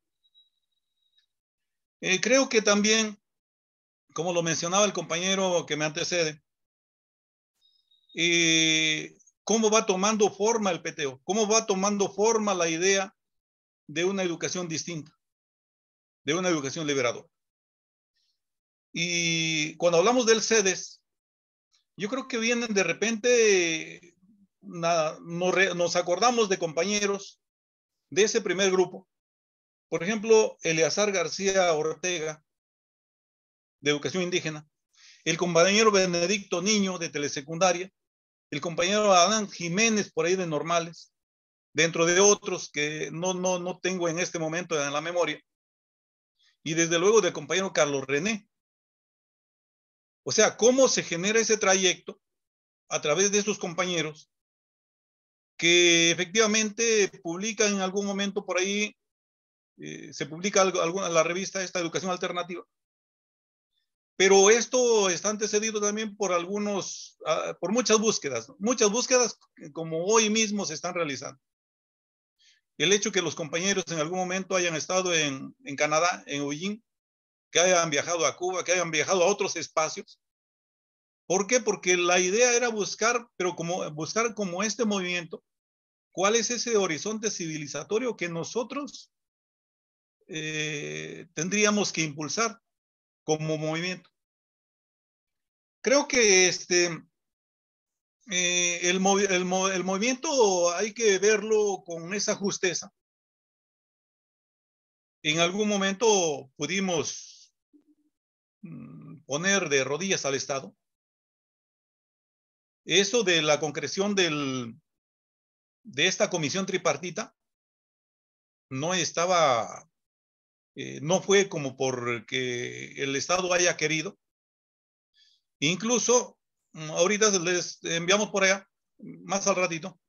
Creo que también, como lo mencionaba el compañero que me antecede, cómo va tomando forma el peteo, cómo va tomando forma la idea de una educación distinta, de una educación liberadora. Y cuando hablamos del CEDES, yo creo que vienen de repente, nos acordamos de compañeros de ese primer grupo. Por ejemplo, Eleazar García Ortega, de Educación Indígena, el compañero Benedicto Niño, de Telesecundaria, el compañero Adán Jiménez, por ahí de Normales, dentro de otros que no tengo en este momento en la memoria, y desde luego del compañero Carlos René. O sea, cómo se genera ese trayecto a través de estos compañeros que efectivamente publican en algún momento por ahí, se publica la revista esta Educación Alternativa. Pero esto está antecedido también por por muchas búsquedas como hoy mismo se están realizando. El hecho que los compañeros en algún momento hayan estado en Canadá, en Eugene, que hayan viajado a Cuba, que hayan viajado a otros espacios. ¿Por qué? Porque la idea era buscar como este movimiento, cuál es ese horizonte civilizatorio que nosotros tendríamos que impulsar como movimiento. Creo que el movimiento hay que verlo con esa justeza. En algún momento pudimos poner de rodillas al Estado. Eso de la concreción de esta comisión tripartita no estaba, no fue como porque el Estado haya querido. Incluso, ahorita les enviamos por allá, más al ratito,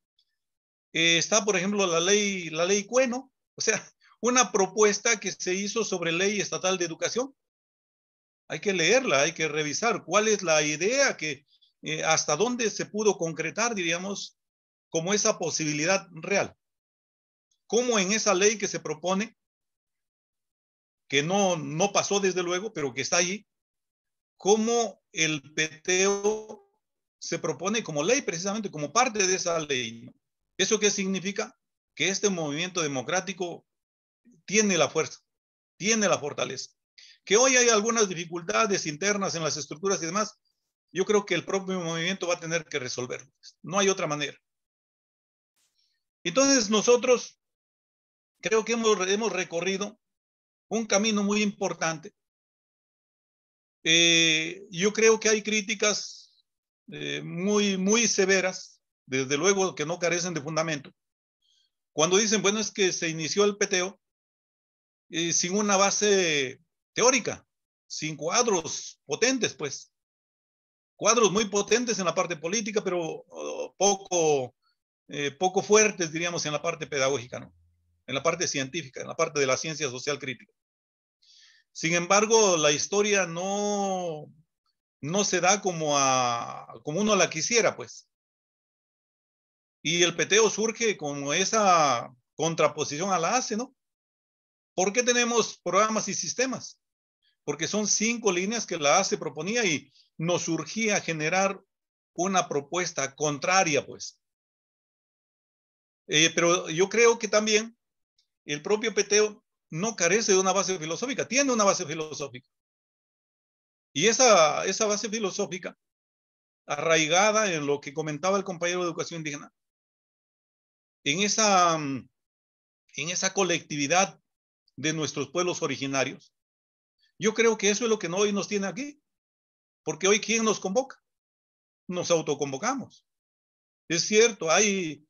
está, por ejemplo, la ley Cueno, o sea, una propuesta que se hizo sobre ley estatal de educación. Hay que leerla, hay que revisar cuál es la idea hasta dónde se pudo concretar, diríamos, como esa posibilidad real. Cómo en esa ley que se propone, que no pasó desde luego, pero que está allí, cómo el peteo se propone como ley, precisamente como parte de esa ley. ¿Eso qué significa? Que este movimiento democrático tiene la fuerza, tiene la fortaleza. Que hoy hay algunas dificultades internas en las estructuras y demás, yo creo que el propio movimiento va a tener que resolverlo. No hay otra manera. Entonces nosotros creo que hemos recorrido un camino muy importante Yo creo que hay críticas muy severas, desde luego que no carecen de fundamento, cuando dicen, bueno, es que se inició el peteo sin una base teórica, sin cuadros potentes, pues. Cuadros muy potentes en la parte política, pero poco fuertes, diríamos, en la parte pedagógica, ¿no? En la parte científica, en la parte de la ciencia social crítica. Sin embargo, la historia no se da como uno la quisiera, pues. Y el peteo surge como esa contraposición a la ACE, ¿no? ¿Por qué tenemos programas y sistemas? Porque son 5 líneas que la ACE proponía y nos surgía generar una propuesta contraria, pues. Pero yo creo que también el propio peteo no carece de una base filosófica, tiene una base filosófica. Y esa base filosófica, arraigada en lo que comentaba el compañero de educación indígena, en esa colectividad de nuestros pueblos originarios, yo creo que eso es lo que hoy nos tiene aquí. Porque hoy, ¿quién nos convoca? Nos autoconvocamos. Es cierto, hay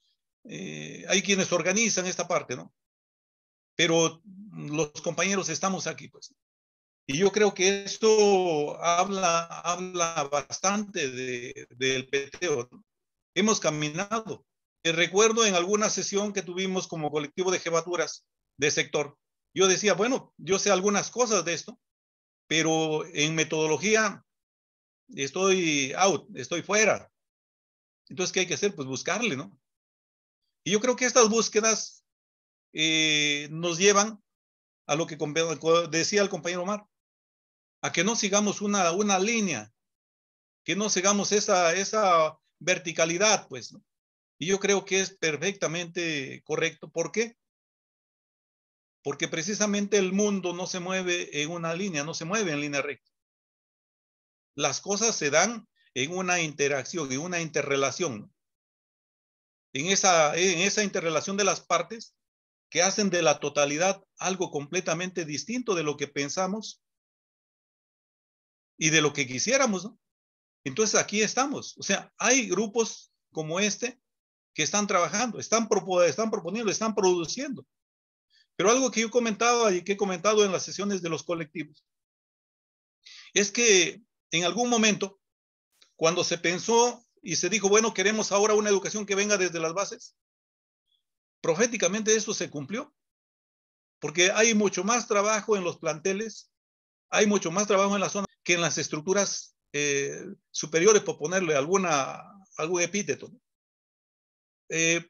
quienes organizan esta parte, ¿no? Pero los compañeros estamos aquí, pues. Y yo creo que esto habla bastante del peteo, ¿no? Hemos caminado. Recuerdo en alguna sesión que tuvimos como colectivo de jefaturas de sector, yo decía, bueno, yo sé algunas cosas de esto, pero en metodología estoy out, estoy fuera. Entonces, ¿qué hay que hacer? Pues buscarle, ¿no? Y yo creo que estas búsquedas nos llevan a lo que decía el compañero Omar, a que no sigamos una línea, que no sigamos esa verticalidad, pues, ¿no? Y yo creo que es perfectamente correcto. ¿Por qué? Porque precisamente el mundo no se mueve en una línea, no se mueve en línea recta. Las cosas se dan en una interacción, en una interrelación, ¿no? En esa interrelación de las partes que hacen de la totalidad algo completamente distinto de lo que pensamos y de lo que quisiéramos, ¿no? Entonces aquí estamos. O sea, hay grupos como este que están trabajando, están proponiendo, están produciendo. Pero algo que yo comentaba y que he comentado en las sesiones de los colectivos es que en algún momento, cuando se pensó y se dijo, bueno, queremos ahora una educación que venga desde las bases, proféticamente eso se cumplió, porque hay mucho más trabajo en los planteles, hay mucho más trabajo en la zona que en las estructuras superiores, por ponerle algún epíteto, ¿no?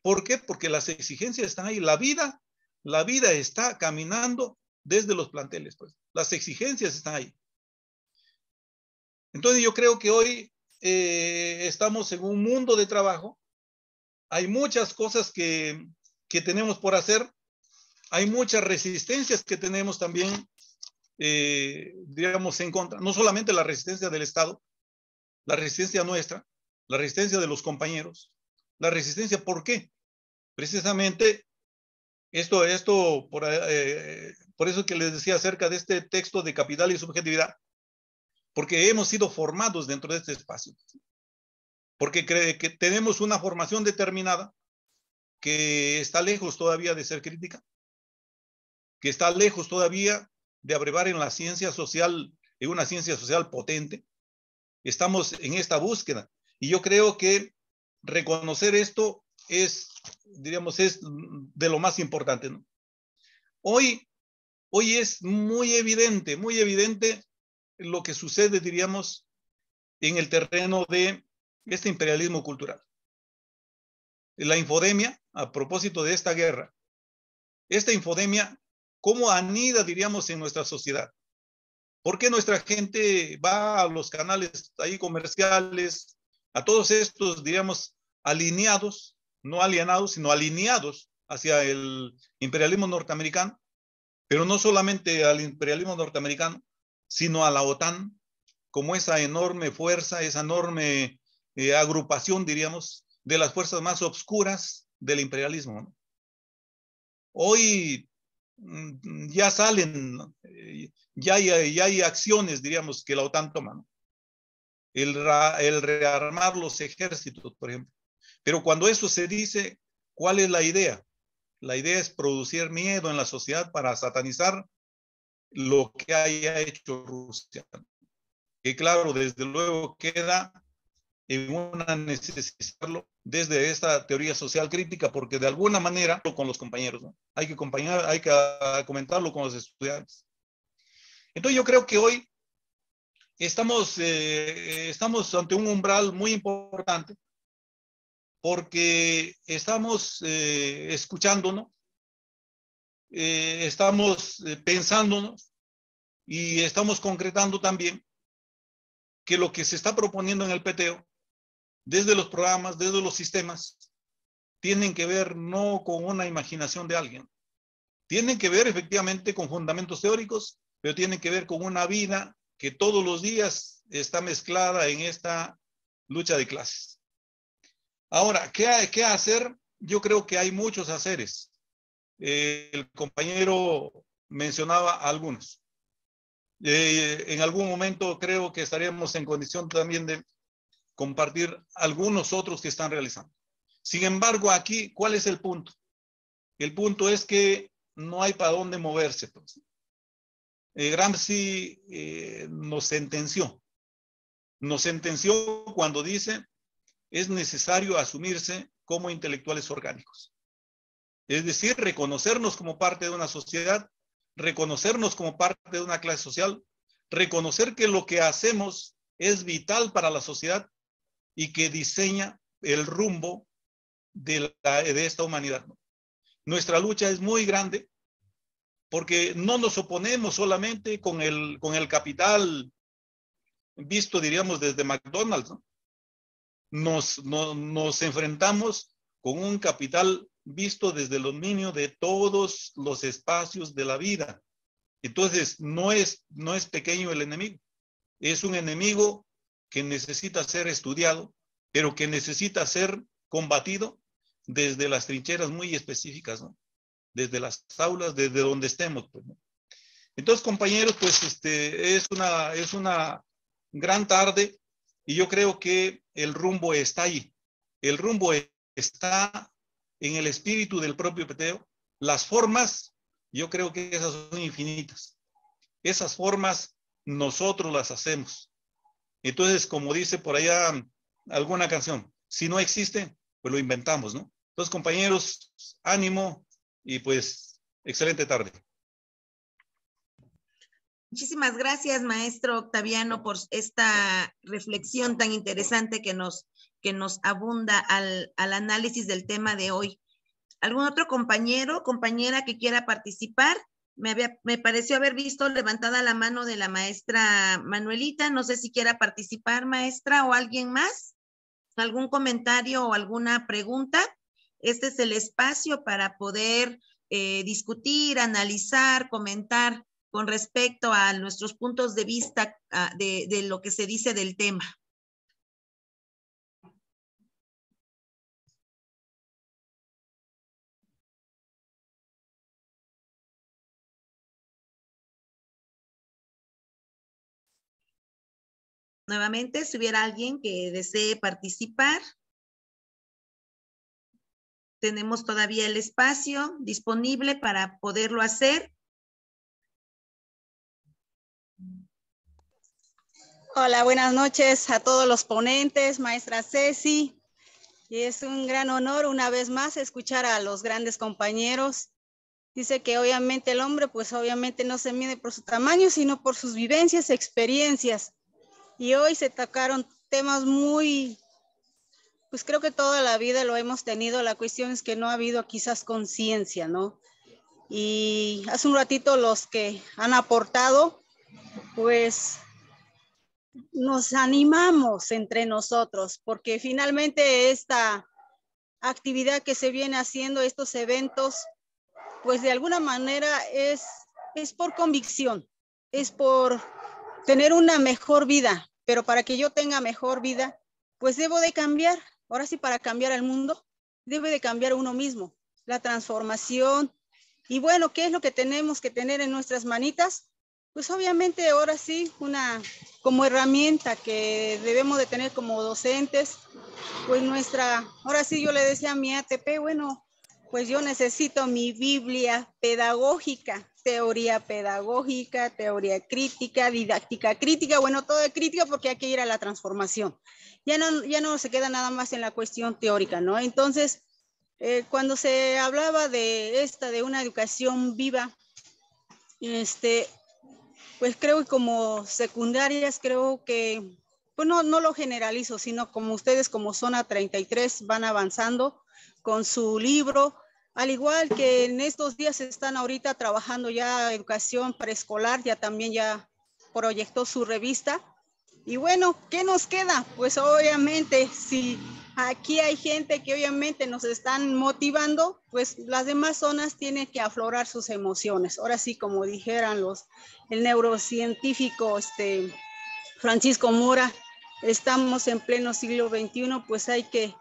¿Por qué? Porque las exigencias están ahí. La vida está caminando desde los planteles, pues. Las exigencias están ahí. Entonces yo creo que hoy estamos en un mundo de trabajo. Hay muchas cosas que tenemos por hacer. Hay muchas resistencias que tenemos también, digamos, en contra. No solamente la resistencia del Estado, la resistencia nuestra, la resistencia de los compañeros. La resistencia, ¿por qué? Precisamente esto por eso que les decía acerca de este texto de Capital y Subjetividad, porque hemos sido formados dentro de este espacio, porque que tenemos una formación determinada que está lejos todavía de ser crítica, que está lejos todavía de abrevar en la ciencia social, en una ciencia social potente. Estamos en esta búsqueda y yo creo que reconocer esto es, diríamos, es de lo más importante, ¿no? Hoy es muy evidente lo que sucede, diríamos, en el terreno de este imperialismo cultural. La infodemia, a propósito de esta guerra, esta infodemia, ¿cómo anida, diríamos, en nuestra sociedad? ¿Por qué nuestra gente va a los canales ahí comerciales, a todos estos, diríamos, alineados, no alienados, sino alineados hacia el imperialismo norteamericano? Pero no solamente al imperialismo norteamericano, sino a la OTAN, como esa enorme fuerza, esa enorme agrupación, diríamos, de las fuerzas más obscuras del imperialismo, ¿no? Hoy ya salen, ya hay acciones, diríamos, que la OTAN toma, ¿no? El rearmar los ejércitos, por ejemplo. Pero cuando eso se dice, ¿cuál es la idea? La idea es producir miedo en la sociedad para satanizar lo que haya hecho Rusia. Que claro, desde luego queda en una necesidad desde esta teoría social crítica, porque de alguna manera, con los compañeros, ¿no? Hay que comentarlo con los estudiantes. Entonces yo creo que hoy estamos ante un umbral muy importante, porque estamos escuchándonos, estamos pensándonos y estamos concretando también que lo que se está proponiendo en el PTO, desde los programas, desde los sistemas, tienen que ver no con una imaginación de alguien, tienen que ver efectivamente con fundamentos teóricos, pero tienen que ver con una vida que todos los días está mezclada en esta lucha de clases. Ahora, ¿qué hacer? Yo creo que hay muchos haceres. El compañero mencionaba algunos. En algún momento creo que estaríamos en condición también de compartir algunos otros que están realizando. Sin embargo, aquí, ¿cuál es el punto? El punto es que no hay para dónde moverse. Pues. Gramsci nos sentenció cuando dice es necesario asumirse como intelectuales orgánicos. Es decir, reconocernos como parte de una sociedad, reconocernos como parte de una clase social, reconocer que lo que hacemos es vital para la sociedad y que diseña el rumbo de esta humanidad. Nuestra lucha es muy grande porque no nos oponemos solamente con el capital visto, diríamos, desde McDonald's, ¿no? Nos enfrentamos con un capital visto desde el dominio de todos los espacios de la vida. Entonces, no es pequeño el enemigo. Es un enemigo que necesita ser estudiado, pero que necesita ser combatido desde las trincheras muy específicas, ¿no? Desde las aulas, desde donde estemos, pues, ¿no? Entonces, compañeros, pues es una gran tarde y yo creo que el rumbo está ahí. El rumbo está en el espíritu del propio PTO. Las formas, yo creo que esas son infinitas. Esas formas nosotros las hacemos. Entonces, como dice por allá alguna canción, si no existe, pues lo inventamos, ¿no? Entonces, compañeros, ánimo y pues excelente tarde. Muchísimas gracias, maestro Octaviano, por esta reflexión tan interesante que nos abunda al análisis del tema de hoy. ¿Algún otro compañero, compañera que quiera participar? Me pareció haber visto levantada la mano de la maestra Manuelita. No sé si quiera participar, maestra, o alguien más. ¿Algún comentario o alguna pregunta? Este es el espacio para poder discutir, analizar, comentar con respecto a nuestros puntos de vista de lo que se dice del tema. Nuevamente, si hubiera alguien que desee participar, tenemos todavía el espacio disponible para poderlo hacer. Hola, buenas noches a todos los ponentes, maestra Ceci. Y es un gran honor una vez más escuchar a los grandes compañeros. Dice que obviamente el hombre, pues obviamente no se mide por su tamaño, sino por sus vivencias, experiencias. Y hoy se tocaron temas muy, pues creo que toda la vida lo hemos tenido. La cuestión es que no ha habido quizás conciencia, ¿no? Y hace un ratito los que han aportado, pues nos animamos entre nosotros, porque finalmente esta actividad que se viene haciendo, estos eventos, pues de alguna manera es por convicción, es por tener una mejor vida, pero para que yo tenga mejor vida, pues debo de cambiar. Ahora sí, para cambiar el mundo, debe de cambiar uno mismo. La transformación Y bueno, ¿qué es lo que tenemos que tener en nuestras manitas? Pues obviamente ahora sí, como herramienta que debemos de tener como docentes, pues ahora sí yo le decía a mi ATP, bueno, pues yo necesito mi Biblia pedagógica, teoría crítica, didáctica crítica, bueno, todo de crítica porque hay que ir a la transformación. Ya no se queda nada más en la cuestión teórica, ¿no? Entonces, cuando se hablaba de una educación viva, pues creo que como secundarias, creo que, pues no lo generalizo, sino como ustedes como Zona 33 van avanzando con su libro, al igual que en estos días están ahorita trabajando ya educación preescolar, ya proyectó su revista. Y bueno, ¿qué nos queda? Pues obviamente, si aquí hay gente que obviamente nos están motivando, pues las demás zonas tienen que aflorar sus emociones. Ahora sí, como dijeran el neurocientífico Francisco Mora, estamos en pleno siglo XXI, pues hay que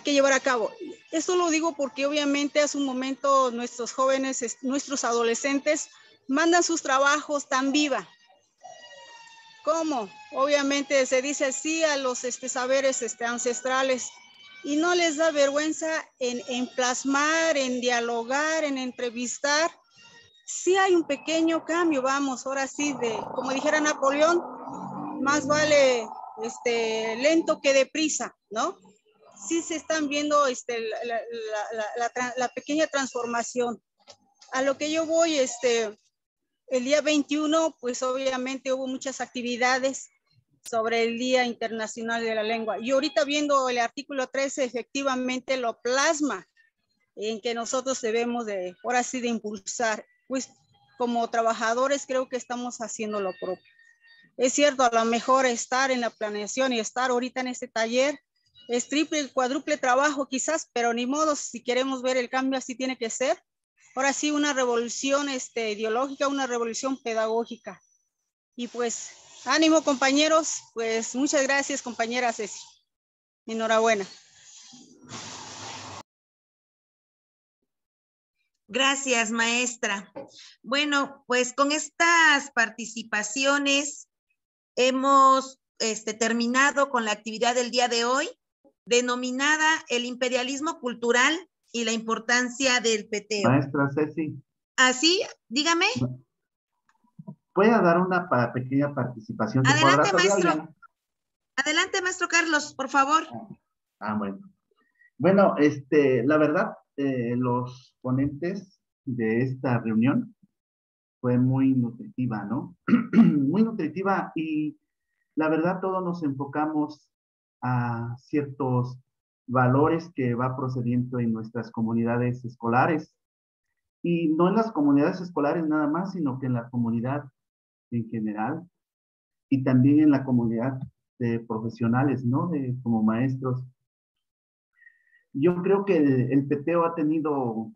llevar a cabo. Esto lo digo porque obviamente hace un momento nuestros jóvenes, nuestros adolescentes, mandan sus trabajos tan viva. ¿Cómo? Obviamente se dice sí a los saberes ancestrales y no les da vergüenza en plasmar, en dialogar, en entrevistar. Sí hay un pequeño cambio, vamos, ahora sí, como dijera Napoleón, más vale lento que deprisa, ¿no? Sí se están viendo la pequeña transformación. A lo que yo voy, el día 21, pues obviamente hubo muchas actividades sobre el Día Internacional de la Lengua. Y ahorita viendo el artículo 13, efectivamente lo plasma en que nosotros debemos ahora sí de impulsar. Pues como trabajadores creo que estamos haciendo lo propio. Es cierto, a lo mejor estar en la planeación y estar ahorita en este taller es triple, cuádruple trabajo quizás, pero ni modo, si queremos ver el cambio así tiene que ser. Ahora sí, una revolución ideológica, una revolución pedagógica. Y pues, ánimo compañeros, pues muchas gracias compañera Ceci. Enhorabuena. Gracias, maestra. Bueno, pues con estas participaciones hemos terminado con la actividad del día de hoy, denominada el imperialismo cultural y la importancia del peteo. Maestra Ceci. Así, dígame. ¿Puede dar una pequeña participación? Adelante, maestro. Adelante, maestro Carlos, por favor. Bueno. Bueno, la verdad, los ponentes de esta reunión fue muy nutritiva, ¿no? Muy nutritiva y la verdad todos nos enfocamos a ciertos valores que va procediendo en nuestras comunidades escolares y no en las comunidades escolares nada más, sino que en la comunidad en general y también en la comunidad de profesionales, ¿no? Como maestros. Yo creo que el peteo ha tenido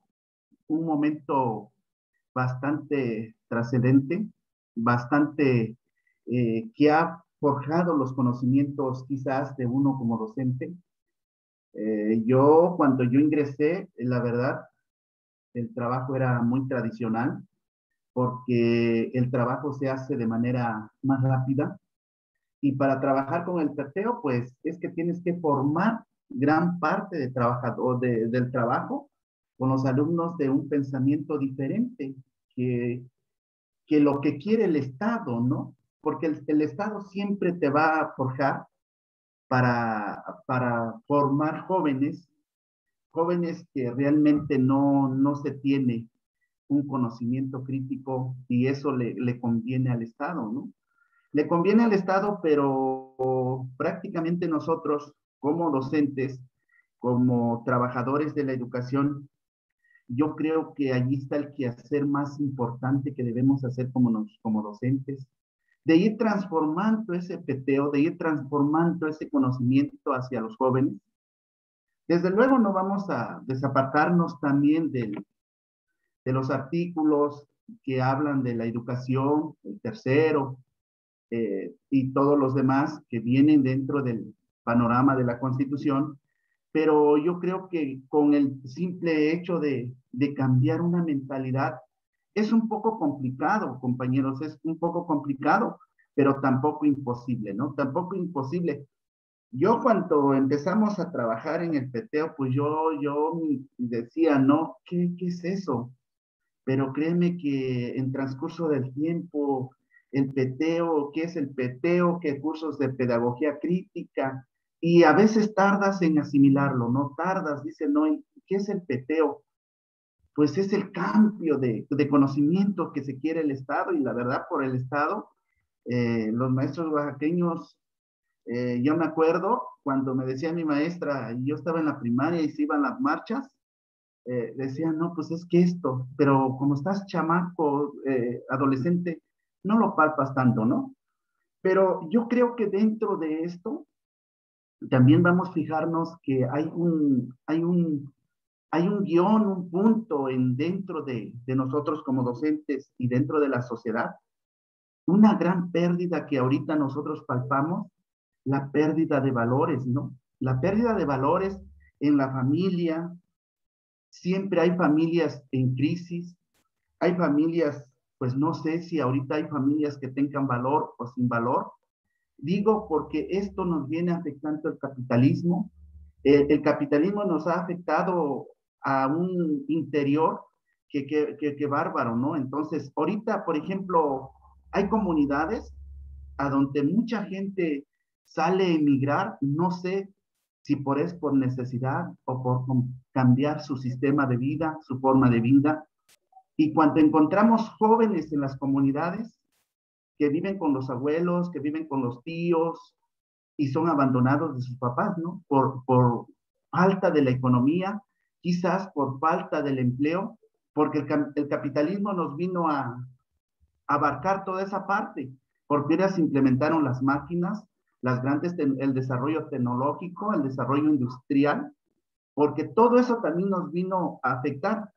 un momento bastante trascendente, bastante que ha forjado los conocimientos quizás de uno como docente. Cuando yo ingresé, la verdad, el trabajo era muy tradicional porque el trabajo se hace de manera más rápida y para trabajar con el peteo, pues es que tienes que formar gran parte del trabajo con los alumnos de un pensamiento diferente que lo que quiere el Estado, ¿no? Porque el Estado siempre te va a forjar para formar jóvenes que realmente no se tiene un conocimiento crítico y eso le conviene al Estado, ¿no? Le conviene al Estado, pero prácticamente nosotros como docentes, como trabajadores de la educación, yo creo que allí está el quehacer más importante que debemos hacer como docentes, de ir transformando ese peteo, de ir transformando ese conocimiento hacia los jóvenes. Desde luego no vamos a desapartarnos también de los artículos que hablan de la educación, el tercero, y todos los demás que vienen dentro del panorama de la Constitución, pero yo creo que con el simple hecho de cambiar una mentalidad, es un poco complicado, compañeros, es un poco complicado, pero tampoco imposible, ¿no? Tampoco imposible. Yo cuando empezamos a trabajar en el peteo, pues yo decía, no, ¿qué es eso? Pero créeme que en transcurso del tiempo, el peteo, ¿qué es el peteo? ¿Qué cursos de pedagogía crítica? Y a veces tardas en asimilarlo, ¿no? Tardas, dice, no, ¿qué es el peteo? Pues es el cambio de conocimiento que se quiere el Estado, y la verdad por el Estado, los maestros oaxaqueños, yo me acuerdo cuando me decía mi maestra, y yo estaba en la primaria y se iban las marchas, decían, no, pues es que esto, pero como estás chamaco, adolescente, no lo palpas tanto, ¿no? Pero yo creo que dentro de esto, también vamos a fijarnos que hay un guión, un punto dentro de nosotros como docentes y dentro de la sociedad, una gran pérdida que ahorita nosotros palpamos, la pérdida de valores, ¿no? La pérdida de valores en la familia. Siempre hay familias en crisis, hay familias, pues no sé si ahorita hay familias que tengan valor o sin valor. Digo porque esto nos viene afectando el capitalismo. El capitalismo nos ha afectado a un interior que bárbaro, ¿no? Entonces, ahorita, por ejemplo, hay comunidades a donde mucha gente sale a emigrar, no sé si es por necesidad o por cambiar su sistema de vida, su forma de vida. Y cuando encontramos jóvenes en las comunidades que viven con los abuelos, que viven con los tíos y son abandonados de sus papás, ¿no? Por falta de la economía, quizás por falta del empleo, porque el capitalismo nos vino a abarcar toda esa parte, porque ahora se implementaron las máquinas, el desarrollo tecnológico, el desarrollo industrial, porque todo eso también nos vino a afectar.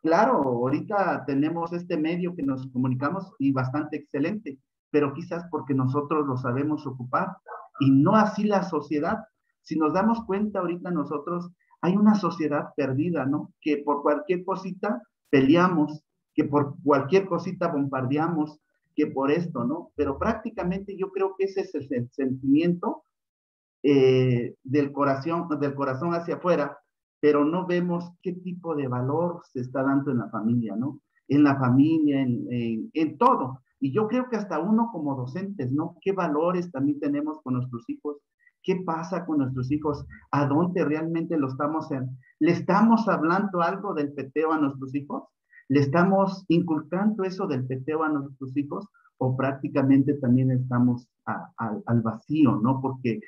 Claro, ahorita tenemos este medio que nos comunicamos y bastante excelente, pero quizás porque nosotros lo sabemos ocupar y no así la sociedad. Si nos damos cuenta ahorita nosotros, hay una sociedad perdida, ¿no? Que por cualquier cosita peleamos, que por cualquier cosita bombardeamos, que por esto, ¿no? Pero prácticamente yo creo que ese es el sentimiento del corazón hacia afuera, pero no vemos qué tipo de valor se está dando en la familia, ¿no? En la familia, en todo. Y yo creo que hasta uno como docentes, ¿no? ¿Qué valores también tenemos con nuestros hijos? ¿Qué pasa con nuestros hijos? ¿A dónde realmente le estamos hablando algo del peteo a nuestros hijos? ¿Le estamos inculcando eso del peteo a nuestros hijos? ¿O prácticamente también estamos al vacío, ¿no? Porque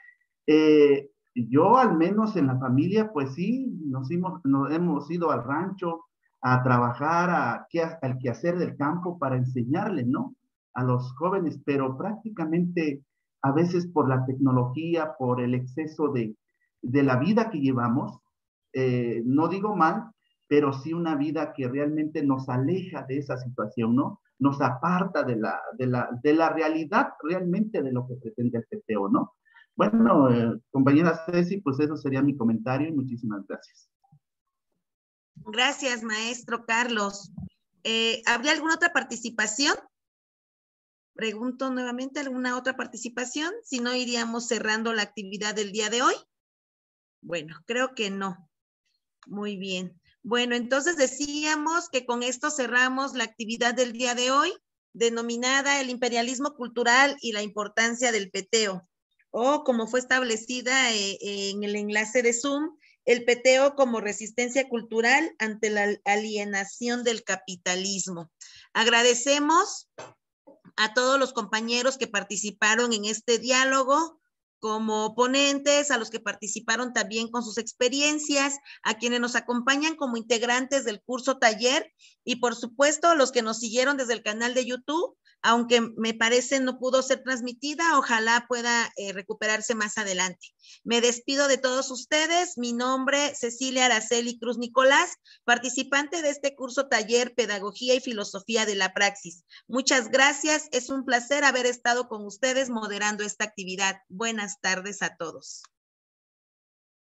yo al menos en la familia, pues sí, nos hemos ido al rancho a trabajar, al quehacer del campo para enseñarle, ¿no? A los jóvenes, pero prácticamente a veces por la tecnología, por el exceso de la vida que llevamos, no digo mal, pero sí una vida que realmente nos aleja de esa situación, ¿no? Nos aparta de la realidad realmente de lo que pretende el peteo, ¿no? Bueno, compañera Ceci, pues eso sería mi comentario y muchísimas gracias. Gracias, maestro Carlos. ¿Habría alguna otra participación? Pregunto nuevamente, ¿alguna otra participación? Si no, iríamos cerrando la actividad del día de hoy. Bueno, creo que no. Muy bien. Bueno, entonces decíamos que con esto cerramos la actividad del día de hoy, denominada el imperialismo cultural y la importancia del peteo, o como fue establecida en el enlace de Zoom, el peteo como resistencia cultural ante la alienación del capitalismo. Agradecemos a todos los compañeros que participaron en este diálogo como ponentes, a los que participaron también con sus experiencias, a quienes nos acompañan como integrantes del curso taller y por supuesto a los que nos siguieron desde el canal de YouTube, aunque me parece no pudo ser transmitida, ojalá pueda recuperarse más adelante. Me despido de todos ustedes. Mi nombre, Cecilia Araceli Cruz Nicolás, participante de este curso taller Pedagogía y Filosofía de la Praxis. Muchas gracias. Es un placer haber estado con ustedes moderando esta actividad. Buenas tardes a todos.